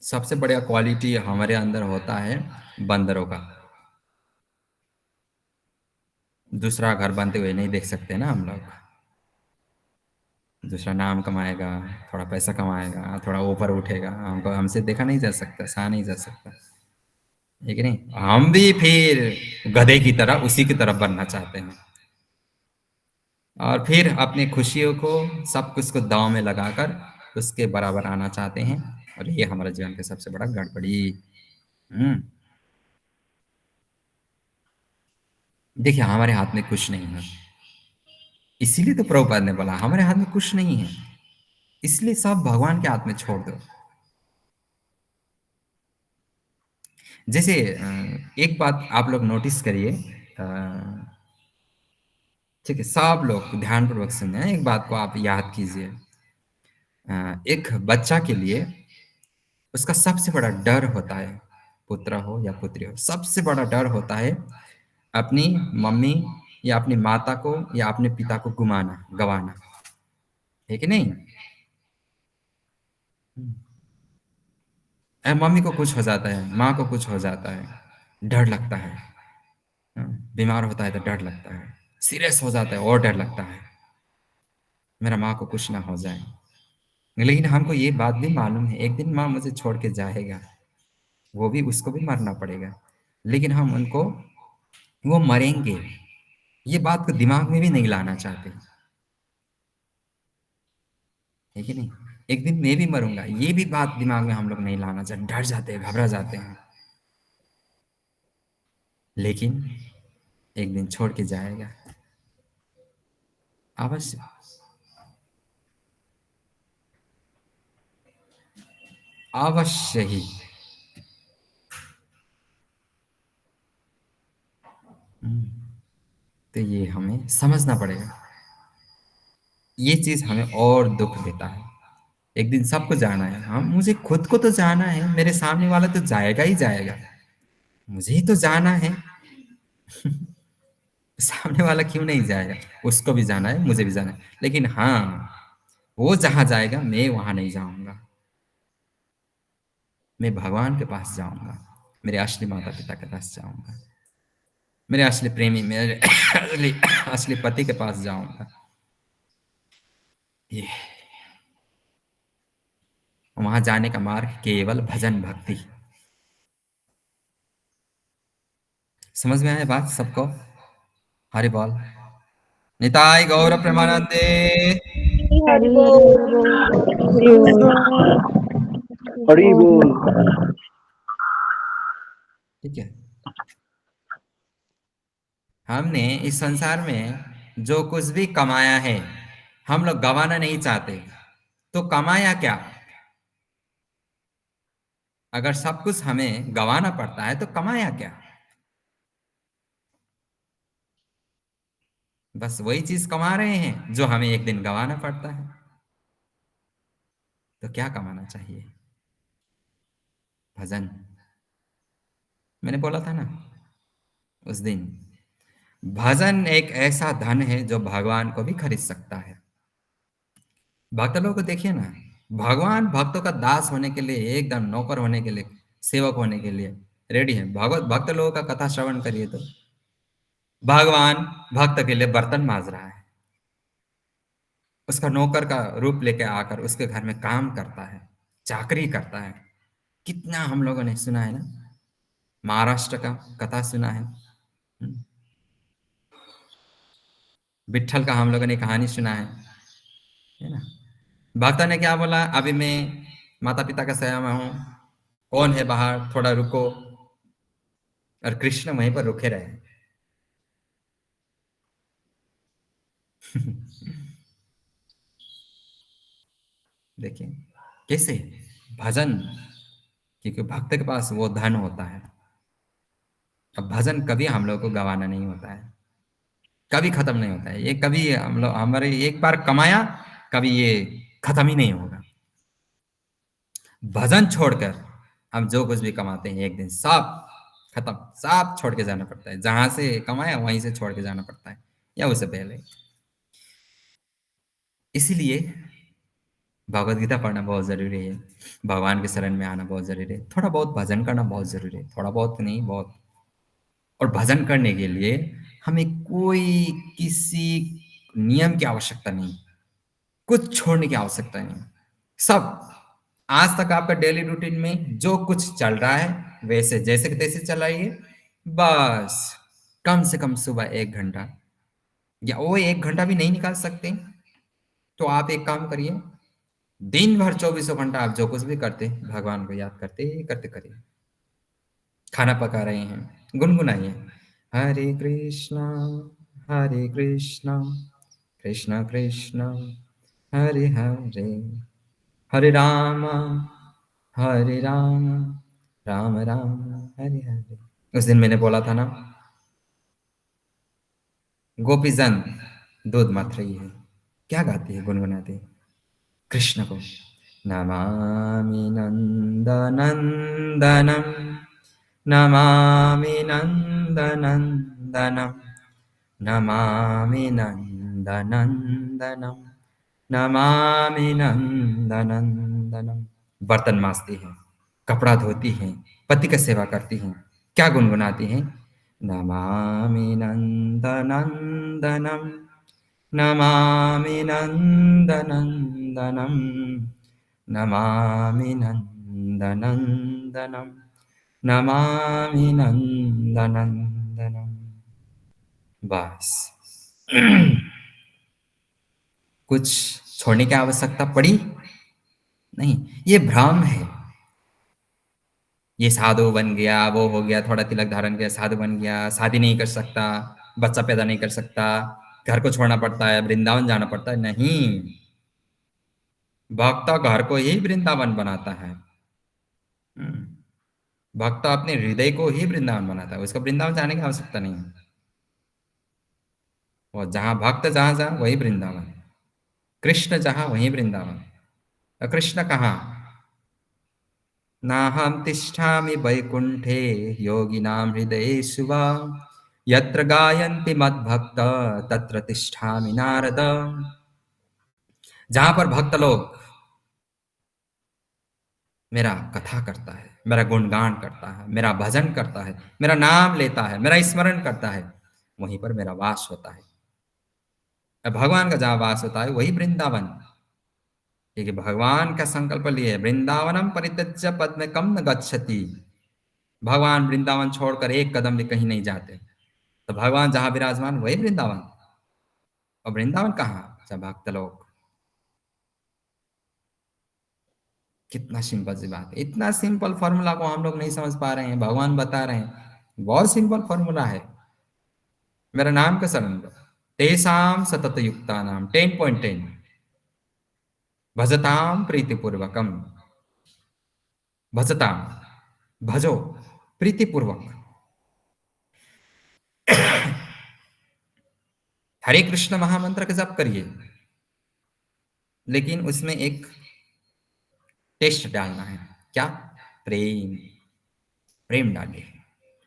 [SPEAKER 1] सबसे बढ़िया क्वालिटी हमारे अंदर होता है बंदरों का। दूसरा घर बनते हुए नहीं देख सकते ना हम लोग। दूसरा नाम कमाएगा, थोड़ा पैसा कमाएगा, थोड़ा ऊपर उठेगा, हमको, हमसे देखा नहीं जा सकता, सहा नहीं जा सकता, है कि नहीं। हम भी फिर गधे की तरह उसी की तरफ बनना चाहते हैं, और फिर अपनी खुशियों को, सब कुछ को दांव में लगाकर उसके बराबर आना चाहते हैं। और ये हमारे जीवन का सबसे बड़ा गड़बड़ी। हम्म देखिए, हमारे हाथ में कुछ नहीं है, इसीलिए तो प्रभुपाद ने बोला हमारे हाथ में कुछ नहीं है, इसलिए सब भगवान के हाथ में छोड़ दो। जैसे एक बात आप लोग नोटिस करिए, ठीक है, सब लोग ध्यानपूर्वक सुने, एक बात को आप याद कीजिए। एक बच्चा के लिए उसका सबसे बड़ा डर होता है, पुत्र हो या पुत्री हो, सबसे बड़ा डर होता है अपनी मम्मी या अपनी माता को या अपने पिता को गवाना, है कि नहीं। मम्मी को कुछ हो जाता है, माँ को कुछ हो जाता है, डर लगता है। बीमार होता है तो डर लगता है, सीरियस हो जाता है और डर लगता है, मेरा माँ को कुछ ना हो जाए। लेकिन हमको ये बात भी मालूम है एक दिन माँ मुझे छोड़ के जाएगा, वो भी, उसको भी मरना पड़ेगा, लेकिन हम उनको, वो मरेंगे, ये बात को दिमाग में भी नहीं लाना चाहते, है कि नहीं। एक दिन मैं भी मरूंगा, ये भी बात दिमाग में हम लोग नहीं लाना चाहते, डर जाते हैं, घबरा जाते हैं। लेकिन एक दिन छोड़ के जाएगा अवश्य, अवश्य ही। तो ये हमें समझना पड़ेगा, ये चीज हमें और दुख देता है। एक दिन सबको जाना है। हाँ, मुझे खुद को तो जाना है, मेरे सामने वाला तो जाएगा ही जाएगा, मुझे ही तो जाना है। सामने वाला क्यों नहीं जाएगा? उसको भी जाना है, मुझे भी जाना है, लेकिन हाँ, वो जहां जाएगा मैं वहां नहीं जाऊंगा। मैं भगवान के पास जाऊंगा, मेरे असली माता पिता के पास जाऊंगा, मेरे असली प्रेमी, मेरे असली असली पति के पास जाऊंगा। ये वहां जाने का मार्ग केवल भजन भक्ति। समझ में आया बात सबको? हरि बोल। निताय गौर प्रेमानंदे।
[SPEAKER 3] हरि
[SPEAKER 5] हरि
[SPEAKER 3] बोल।
[SPEAKER 5] बोल।
[SPEAKER 3] हरि बोल।
[SPEAKER 4] हरी बोल।
[SPEAKER 1] ठीक है, हमने इस संसार में जो कुछ भी कमाया है, हम लोग गंवाना नहीं चाहते, तो कमाया क्या? अगर सब कुछ हमें गंवाना पड़ता है तो कमाया क्या? बस वही चीज कमा रहे हैं जो हमें एक दिन गंवाना पड़ता है। तो क्या कमाना चाहिए? भजन। मैंने बोला था ना उस दिन, भजन एक ऐसा धन है जो भगवान को भी खरीद सकता है। भक्त लोगों को देखिए ना, भगवान भक्तों का दास होने के लिए, एकदम नौकर होने के लिए, सेवक होने के लिए रेडी है। भगवत भक्त लोगों का कथा श्रवण करिए तो भगवान भक्त के लिए बर्तन मांज रहा है, उसका नौकर का रूप लेके आकर उसके घर में काम करता है, चाकरी करता है। कितना हम लोगों ने सुना है ना, महाराष्ट्र का कथा सुना है। विट्ठल का हम लोगों ने कहानी सुना है ना। भक्ता ने क्या बोला, अभी मैं माता पिता का सया में हूं, कौन है बाहर, थोड़ा रुको। और कृष्ण वहीं पर रुके रहे। देखिए कैसे भजन, क्योंकि भक्त के पास वो धन होता है। अब भजन कभी हम लोग को गंवाना नहीं होता है, कभी खत्म नहीं होता है ये। कभी हम लोग, हमारे एक बार कमाया, कभी ये खत्म ही नहीं होगा। भजन छोड़कर हम जो कुछ भी कमाते हैं एक दिन सब खत्म, सब छोड़ के जाना पड़ता है। जहां से कमाया वहीं से छोड़ के जाना पड़ता है, या उससे पहले। इसीलिए भगवत गीता पढ़ना बहुत जरूरी है, भगवान के शरण में आना बहुत जरूरी है, थोड़ा बहुत भजन करना बहुत जरूरी है, थोड़ा बहुत नहीं, बहुत। और भजन करने के लिए हमें कोई किसी नियम की आवश्यकता नहीं, कुछ छोड़ने की आवश्यकता नहीं। सब आज तक आपका डेली रूटीन में जो कुछ चल रहा है वैसे जैसे कि तैसे चलाइए। बस कम से कम सुबह 1 घंटा, या वो 1 घंटा भी नहीं निकाल सकते तो आप एक काम करिए, दिन भर 24 घंटा आप जो कुछ भी करते भगवान को याद करते करते करिए। खाना पका रहे हैं, गुनगुनाइए, हरे कृष्णा कृष्णा कृष्णा हरे हरे, हरे राम हरे राम राम राम हरे हरे। उस दिन मैंने बोला था ना, गोपीजन दूध मथ रही है, क्या गाती है, गुनगुनाती है कृष्ण को। नमामि नंदनंदनम, नमामि नंदनंदनम, नमामि नंदनंदनम, नमामि नंदनंदनम। बर्तन मांजती हैं, कपड़ा धोती हैं, पति का सेवा करती हैं, क्या गुनगुनाती हैं? नमामि नंदनंदनम, नमामि नंदनंदनम, नमामि नंदनंदनम, नमामि नंदनंदनम। बस कुछ छोड़ने की आवश्यकता पड़ी नहीं। ये भ्रम है, ये साधु बन गया, वो हो गया, थोड़ा तिलक धारण किया, साधु बन गया, शादी नहीं कर सकता, बच्चा पैदा नहीं कर सकता, घर को छोड़ना पड़ता है, वृंदावन जाना पड़ता है। नहीं, भक्त घर को ही वृंदावन बनाता है। भक्त अपने हृदय को ही वृंदावन बनाता है, उसको वृंदावन जाने की आवश्यकता नहीं है। और जहां भक्त जहां जहां वही वृंदावन, कृष्ण जहां वही वृंदावन। कृष्ण कहाँ? नाहं तिष्ठामि वैकुंठे योगिनां हृदयेषु वा यत्र गायन्ति मद्भक्त तत्र तिष्ठामि नारद। जहां पर भक्त लोग मेरा कथा करता है, मेरा गुणगान करता है, मेरा भजन करता है, मेरा नाम लेता है, मेरा स्मरण करता है, वहीं पर मेरा वास होता है। और भगवान का जहाँ वास होता है वही वृंदावन। क्योंकि भगवान का संकल्प लिए वृंदावनम परित्यज्य पद्मकं न गच्छति। भगवान वृंदावन छोड़कर एक कदम भी कहीं नहीं जाते। तो भगवान जहाँ विराजमान वही वृंदावन। और वृंदावन कहाँ? जब भक्त लोग। कितना सिंपल सी बात है। इतना सिंपल फॉर्मूला को हम लोग नहीं समझ पा रहे हैं, भगवान बता रहे हैं। बहुत सिंपल फॉर्मूला है। मेरा नाम का शरण लो। तेषाम सतत युक्ता नाम 10.10 भजताम प्रीतिपूर्वकम। भजताम, भजो प्रीतिपूर्वक। हरे कृष्ण महामंत्र का जप करिए, लेकिन उसमें एक टेस्ट डालना है। क्या? प्रेम। प्रेम डालिए।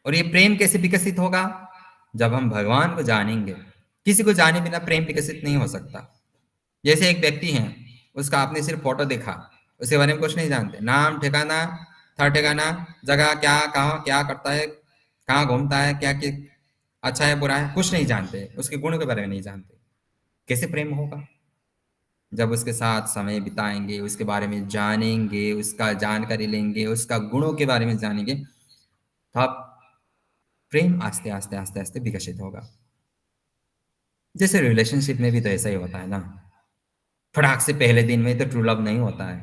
[SPEAKER 1] और ये प्रेम कैसे विकसित होगा? जब हम भगवान को जानेंगे। किसी को जाने बिना प्रेम विकसित नहीं हो सकता। जैसे एक व्यक्ति है, उसका आपने सिर्फ फोटो देखा, उसके बारे में कुछ नहीं जानते, नाम ठिकाना, था ठिकाना, जगह क्या, कहाँ क्या करता है, कहाँ घूमता है, क्या क्या अच्छा है बुरा है, कुछ नहीं जानते, उसके गुणों के बारे में नहीं जानते, कैसे प्रेम होगा? जब उसके साथ समय बिताएंगे, उसके बारे में जानेंगे, उसका जानकारी लेंगे, उसका गुणों के बारे में जानेंगे, तब प्रेम आस्ते आस्ते आस्ते आस्ते विकसित होगा। जैसे रिलेशनशिप में भी तो ऐसा ही होता है ना। फटाक से पहले दिन में तो ट्रू लव नहीं होता है।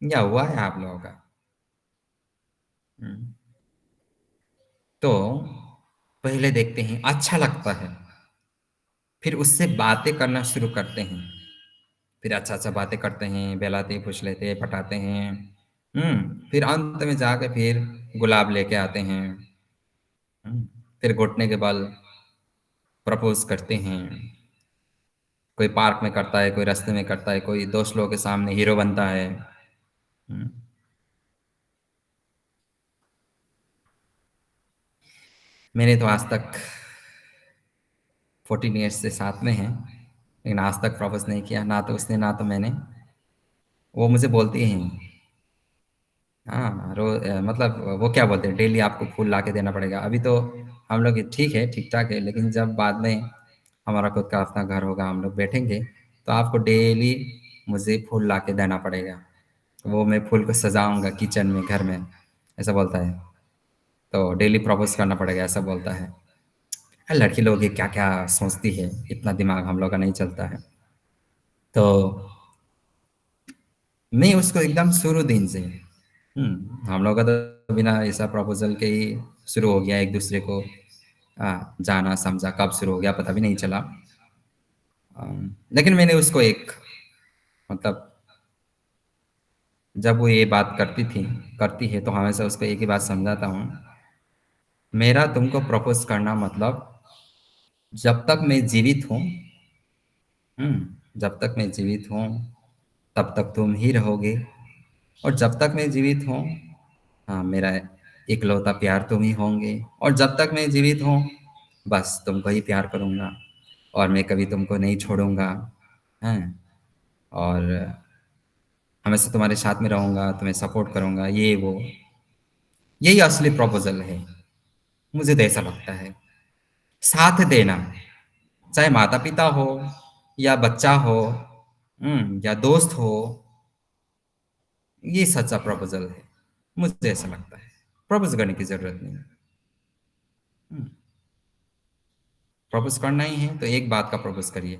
[SPEAKER 1] क्या हुआ है आप लोगों का? हम्म। तो पहले देखते हैं, अच्छा लगता है, फिर उससे बातें करना शुरू करते हैं, फिर अच्छा अच्छा बातें करते हैं, बहलाते पूछ लेते पटाते हैं। फिर अंत में जाके फिर गुलाब लेके आते हैं। फिर घुटने के बल प्रपोज करते हैं। कोई पार्क में करता है, कोई रास्ते में करता है, कोई दोस्त लोगों के सामने हीरो बनता है। हम्म। मैंने तो आज तक 14 ईयर्स से साथ में हैं, लेकिन आज तक प्रपोज नहीं किया, ना तो उसने ना तो मैंने। वो मुझे बोलती हैं, हाँ मतलब वो क्या बोलते हैं, डेली आपको फूल ला के देना पड़ेगा। अभी तो हम लोग ठीक है, ठीक ठाक है, लेकिन जब बाद में हमारा खुद का अपना घर होगा, हम लोग बैठेंगे, तो आपको डेली मुझे फूल ला के देना पड़ेगा। वो मैं फूल को सजाऊंगा किचन में, घर में, ऐसा बोलता है। तो डेली प्रपोज करना पड़ेगा, ऐसा बोलता है। लड़की लोग ये क्या क्या सोचती है, इतना दिमाग हम लोग का नहीं चलता है। तो मैं उसको एकदम शुरू दिन से, हम लोग का तो बिना ऐसा प्रपोजल के ही शुरू हो गया, एक दूसरे को जाना समझा, कब शुरू हो गया पता भी नहीं चला। लेकिन मैंने उसको एक, मतलब जब वो ये बात करती है, तो हमेशा उसको एक ही बात समझाता हूँ। मेरा तुमको प्रपोज करना मतलब, जब तक मैं जीवित हूँ, जब तक मैं जीवित हूँ तब तक तुम ही रहोगे, और जब तक मैं जीवित हूँ, हाँ, मेरा इकलौता प्यार तुम ही होंगे, और जब तक मैं जीवित हूँ बस तुमको ही प्यार करूँगा, और मैं कभी तुमको नहीं छोड़ूंगा। हैं, और हमेशा तुम्हारे साथ में रहूँगा, तुम्हें सपोर्ट करूँगा, ये वो, यही असली प्रपोजल है। मुझे तो ऐसा लगता है। साथ देना, चाहे माता पिता हो या बच्चा हो, या दोस्त हो, ये सच्चा प्रपोजल है। मुझे ऐसा लगता है, प्रपोज करने की जरूरत नहीं। प्रपोज करना ही है तो एक बात का प्रपोज करिए।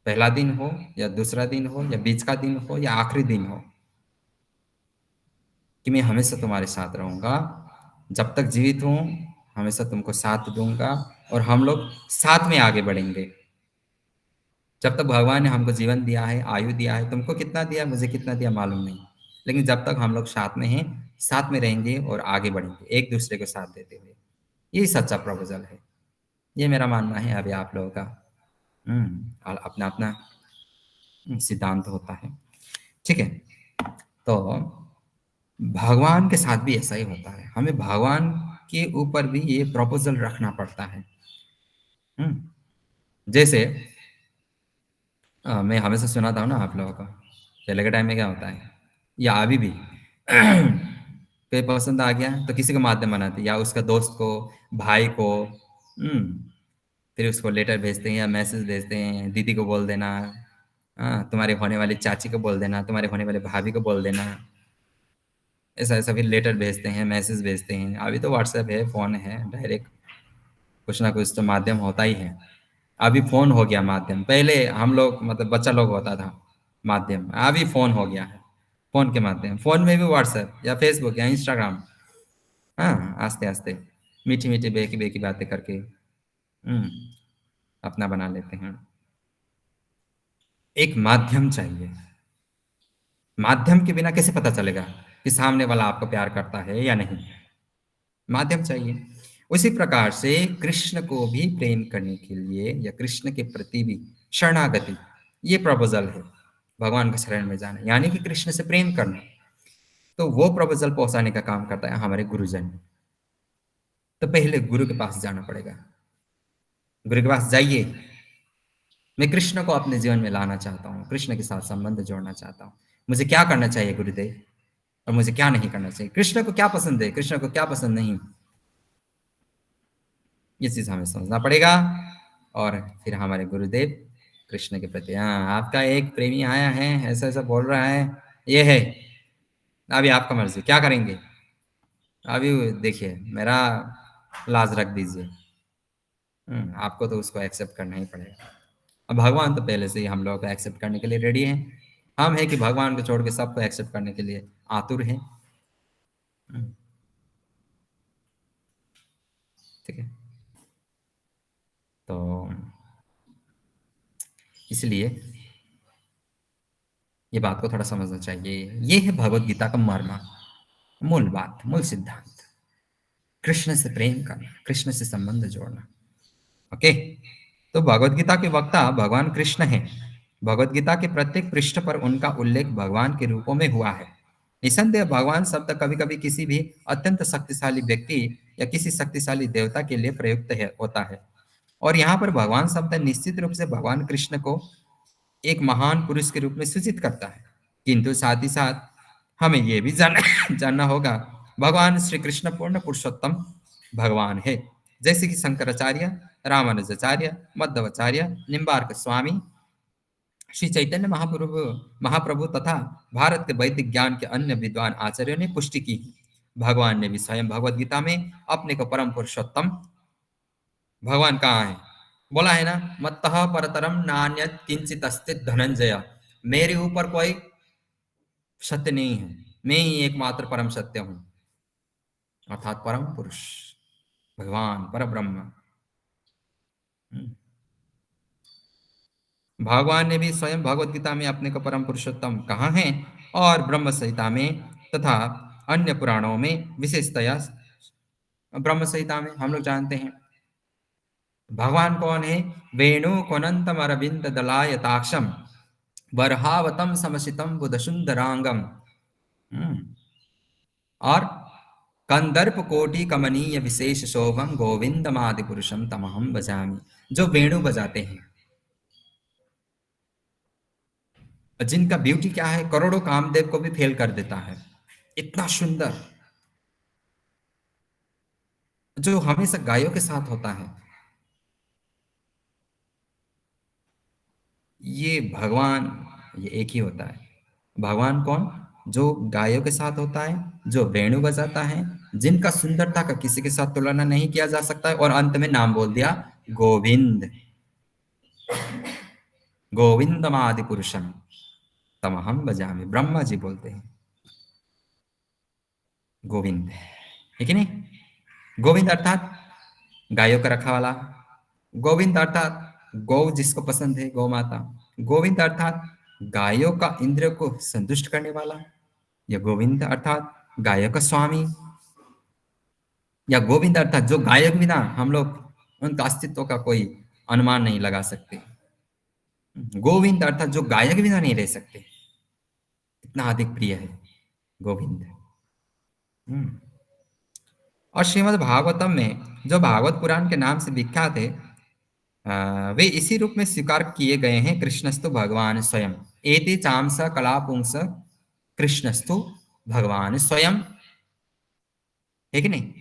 [SPEAKER 1] पहला दिन हो या दूसरा दिन हो या बीच का दिन हो या आखिरी दिन हो, कि मैं हमेशा तुम्हारे साथ रहूंगा, जब तक जीवित हूँ हमेशा तुमको साथ दूंगा, और हम लोग साथ में आगे बढ़ेंगे। जब तक भगवान ने हमको जीवन दिया है, आयु दिया है, तुमको कितना दिया, मुझे कितना दिया मालूम नहीं, लेकिन जब तक हम लोग साथ में हैं, साथ में रहेंगे और आगे बढ़ेंगे एक दूसरे को साथ देते हुए। यही सच्चा प्रपोजल है। ये मेरा मानना है। अभी आप लोगों का और अपना अपना सिद्धांत होता है। ठीक है। तो भगवान के साथ भी ऐसा ही होता है, हमें भगवान के ऊपर भी ये प्रपोजल रखना पड़ता है। जैसे मैं हमेशा सुनाता हूँ ना आप लोगों को, पहले के टाइम में क्या होता है या अभी भी कोई पसंद आ गया तो किसी को माध्यम बनाते, या उसका दोस्त को, भाई को, फिर उसको लेटर भेजते हैं या मैसेज भेजते हैं, दीदी को बोल देना, तुम्हारे होने वाली चाची को बोल देना, तुम्हारे होने वाले भाभी को बोल देना, ऐसा ऐसा फिर लेटर भेजते हैं, मैसेज भेजते हैं। अभी तो व्हाट्सएप है, फ़ोन है, डायरेक्ट कुछ ना कुछ तो माध्यम होता ही है। अभी फ़ोन हो गया माध्यम, पहले हम लोग मतलब बच्चा लोग होता था माध्यम, अभी फ़ोन हो गया है, फ़ोन के माध्यम, फ़ोन में भी व्हाट्सएप या फेसबुक या इंस्टाग्राम, हाँ, आस्ते-आस्ते मीठी-मीठी बेकी-बेकी बातें करके अपना बना लेते हैं। एक माध्यम चाहिए। माध्यम के बिना कैसे पता चलेगा कि सामने वाला आपको प्यार करता है या नहीं? माध्यम चाहिए। उसी प्रकार से कृष्ण को भी प्रेम करने के लिए या कृष्ण के प्रति भी शरणागति, ये प्रपोज़ल है, भगवान के शरण में जाना, यानी कि कृष्ण से प्रेम करना। तो वो प्रपोज़ल पहुँचाने का काम करता है हमारे गुरुजन। तो पहले गुरु के पास जाना पड़ेगा। गुरु के पास जाइए, मैं कृष्ण को अपने जीवन में लाना चाहता हूँ, कृष्ण के साथ संबंध जोड़ना चाहता हूँ। मुझे क्या करना चाहिए गुरुदेव और मुझे क्या नहीं करना चाहिए? कृष्ण को क्या पसंद है, कृष्ण को क्या पसंद नहीं? ये चीज़ हमें समझना पड़ेगा। और फिर हमारे गुरुदेव कृष्ण के प्रति, हाँ, आपका एक प्रेमी आया है, ऐसा-ऐसा बोल रहा है, ये है, अभी आपका मर्ज़ी, क्या करेंगे? अभी देखिए, मेरा लाज रख दीजिए। आपको तो उसको एक्सेप्ट करना ही पड़ेगा। अब भगवान तो पहले से ही हम लोगों को एक्सेप्ट करने के लिए रेडी हैं। हम हैं कि भगवान को छोड़ के सबको एक्सेप्ट करने के लिए आतुर हैं। ठीक है? तो इसलिए ये बात को थोड़ा समझना चाहिए। ये है भगवत गीता का मर्म, मूल बात, मूल सिद्धांत। कृष्ण से प्रेम करना, कृष्ण से संबंध जोड़ना। ओके? तो भगवत गीता के वक्ता भगवान कृष्ण हैं। भगवत गीता के प्रत्येक पृष्ठ पर उनका उल्लेख भगवान के रूपों में हुआ है। निसंदेह भगवान शब्द कभी-कभी किसी भी अत्यंत शक्तिशाली व्यक्ति या किसी शक्तिशाली देवता के लिए प्रयुक्त होता है। और यहाँ पर भगवान शब्द निश्चित रूप से भगवान कृष्ण को एक महान पुरुष के रूप में सूचित करता है। किंतु साथ ही साथ हमें यह भी जानना होगा, भगवान श्री कृष्ण पूर्ण पुरुषोत्तम भगवान है। जैसे कि शंकराचार्य, रामानुजाचार्य, मध्वाचार्य, निम्बार्क स्वामी, श्री चैतन्य महाप्रभु तथा भारत के वैदिक ज्ञान के अन्य विद्वान आचार्यों ने पुष्टि की। भगवान ने भी स्वयं भगवद गीता में अपने को परम पुरुषोत्तम भगवान कहा है, बोला है ना, मत्तः परतरम नान्यत् किंचित अस्ति धनंजय, मेरे ऊपर कोई सत्य नहीं है, मैं ही एकमात्र परम सत्य हूं, अर्थात परम पुरुष भगवान परब्रह्म। भगवान ने भी स्वयं भगवद गीता में अपने को परम पुरुषोत्तम कहा है और ब्रह्म संहिता में तथा अन्य पुराणों में, विशेषतया ब्रह्म संहिता में हम लोग जानते हैं भगवान कौन है। वेणु कोनंतम अरविंद दलायताक्षम बरहावतम समसितम बुध सुंदरांगम, और कंदर्प कोटि कमनीय विशेष शोभम गोविंदमादि पुरुषम तमहम बजामि, जो वेणु बजाते हैं, जिनका ब्यूटी क्या है, करोड़ों कामदेव को भी फेल कर देता है, इतना सुंदर, जो हमेशा गायों के साथ होता है। ये भगवान, ये एक ही होता है। भगवान कौन? जो गायों के साथ होता है, जो वेणु बजाता है, जिनका सुंदरता का किसी के साथ तुलना नहीं किया जा सकता है, और अंत में नाम बोल दिया गोविंद, गोविंदमादि पुरुषम तमहम बजामि, ब्रह्मा जी बोलते हैं गोविंद, है कि नहीं? गोविंद अर्थात गायों का रखा वाला, गोविंद अर्थात गौ जिसको पसंद है, गौ माता, गोविंद अर्थात गायों का इंद्र को संतुष्ट करने वाला, या गोविंद अर्थात गायों का स्वामी, या गोविंद अर्थात जो गायक बिना हम लोग उनका अस्तित्व का कोई अनुमान नहीं लगा सकते। गोविंद अर्थात जो गायक बिना नहीं रह सकते, इतना अधिक प्रिय है। गोविंद। और श्रीमद् भागवतम में जो भागवत पुराण के नाम से विख्यात है, वे इसी रूप में स्वीकार किए गए हैं, कृष्णस्तु भगवान स्वयं। एते चांस कलापुंस कृष्णस्तु भगवान स्वयं, है कि नहीं?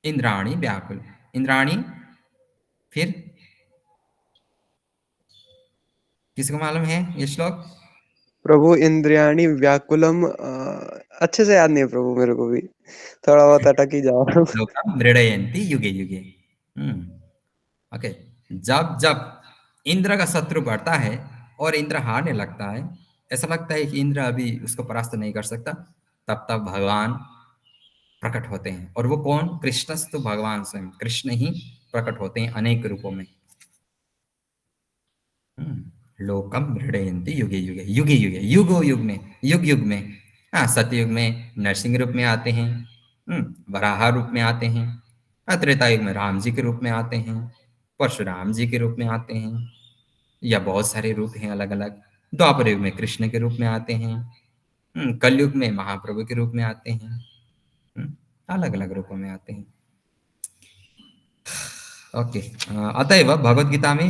[SPEAKER 1] इंद्राणी व्याकुल, इंद्राणी, फिर किसको मालूम है ये श्लोक?
[SPEAKER 6] प्रभु इंद्रियाणि व्याकुलम, अच्छे से याद नहीं है प्रभु, मेरे को भी थोड़ा बहुत अटक ही जा रहा हूँ।
[SPEAKER 1] लोकम मृडयन्ति युगे युगे। ओके, जब जब इंद्र का शत्रु बढ़ता है और इंद्र हारने लगता है, ऐसा लगता है कि इंद्र अभी उसको परास्त नहीं कर सकता, तब तब भगवान प्रकट होते हैं। और वो कौन? कृष्णस्तु भगवान स्वयं, कृष्ण ही प्रकट होते हैं अनेक रूपों में। लोकम मृडयन्ति युगे युगे, युगे युगे, युगो युग में, युग युग में। हाँ, सतयुग में नरसिंह रूप में आते हैं, वराह रूप में आते हैं, त्रेता युग में राम जी के रूप में आते हैं, परशुराम जी के रूप में आते हैं, या बहुत सारे रूप हैं अलग अलग। द्वापर युग में कृष्ण के रूप में आते हैं, कलयुग में महाप्रभु के रूप में आते हैं, अलग अलग रूपों में आते हैं। ओके, अतएव भगवत गीता में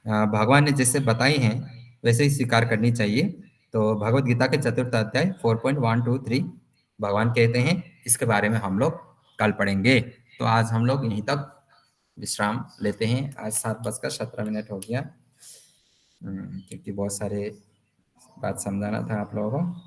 [SPEAKER 1] भगवान ने जैसे बताई हैं वैसे ही स्वीकार करनी चाहिए। तो भगवत गीता के चतुर्थ अध्याय 4.123 भगवान कहते हैं, इसके बारे में हम लोग कल पढ़ेंगे। तो आज हम लोग यहीं तक विश्राम लेते हैं। आज 7:17 हो गया, क्योंकि बहुत सारे बात समझाना था आप लोगों को।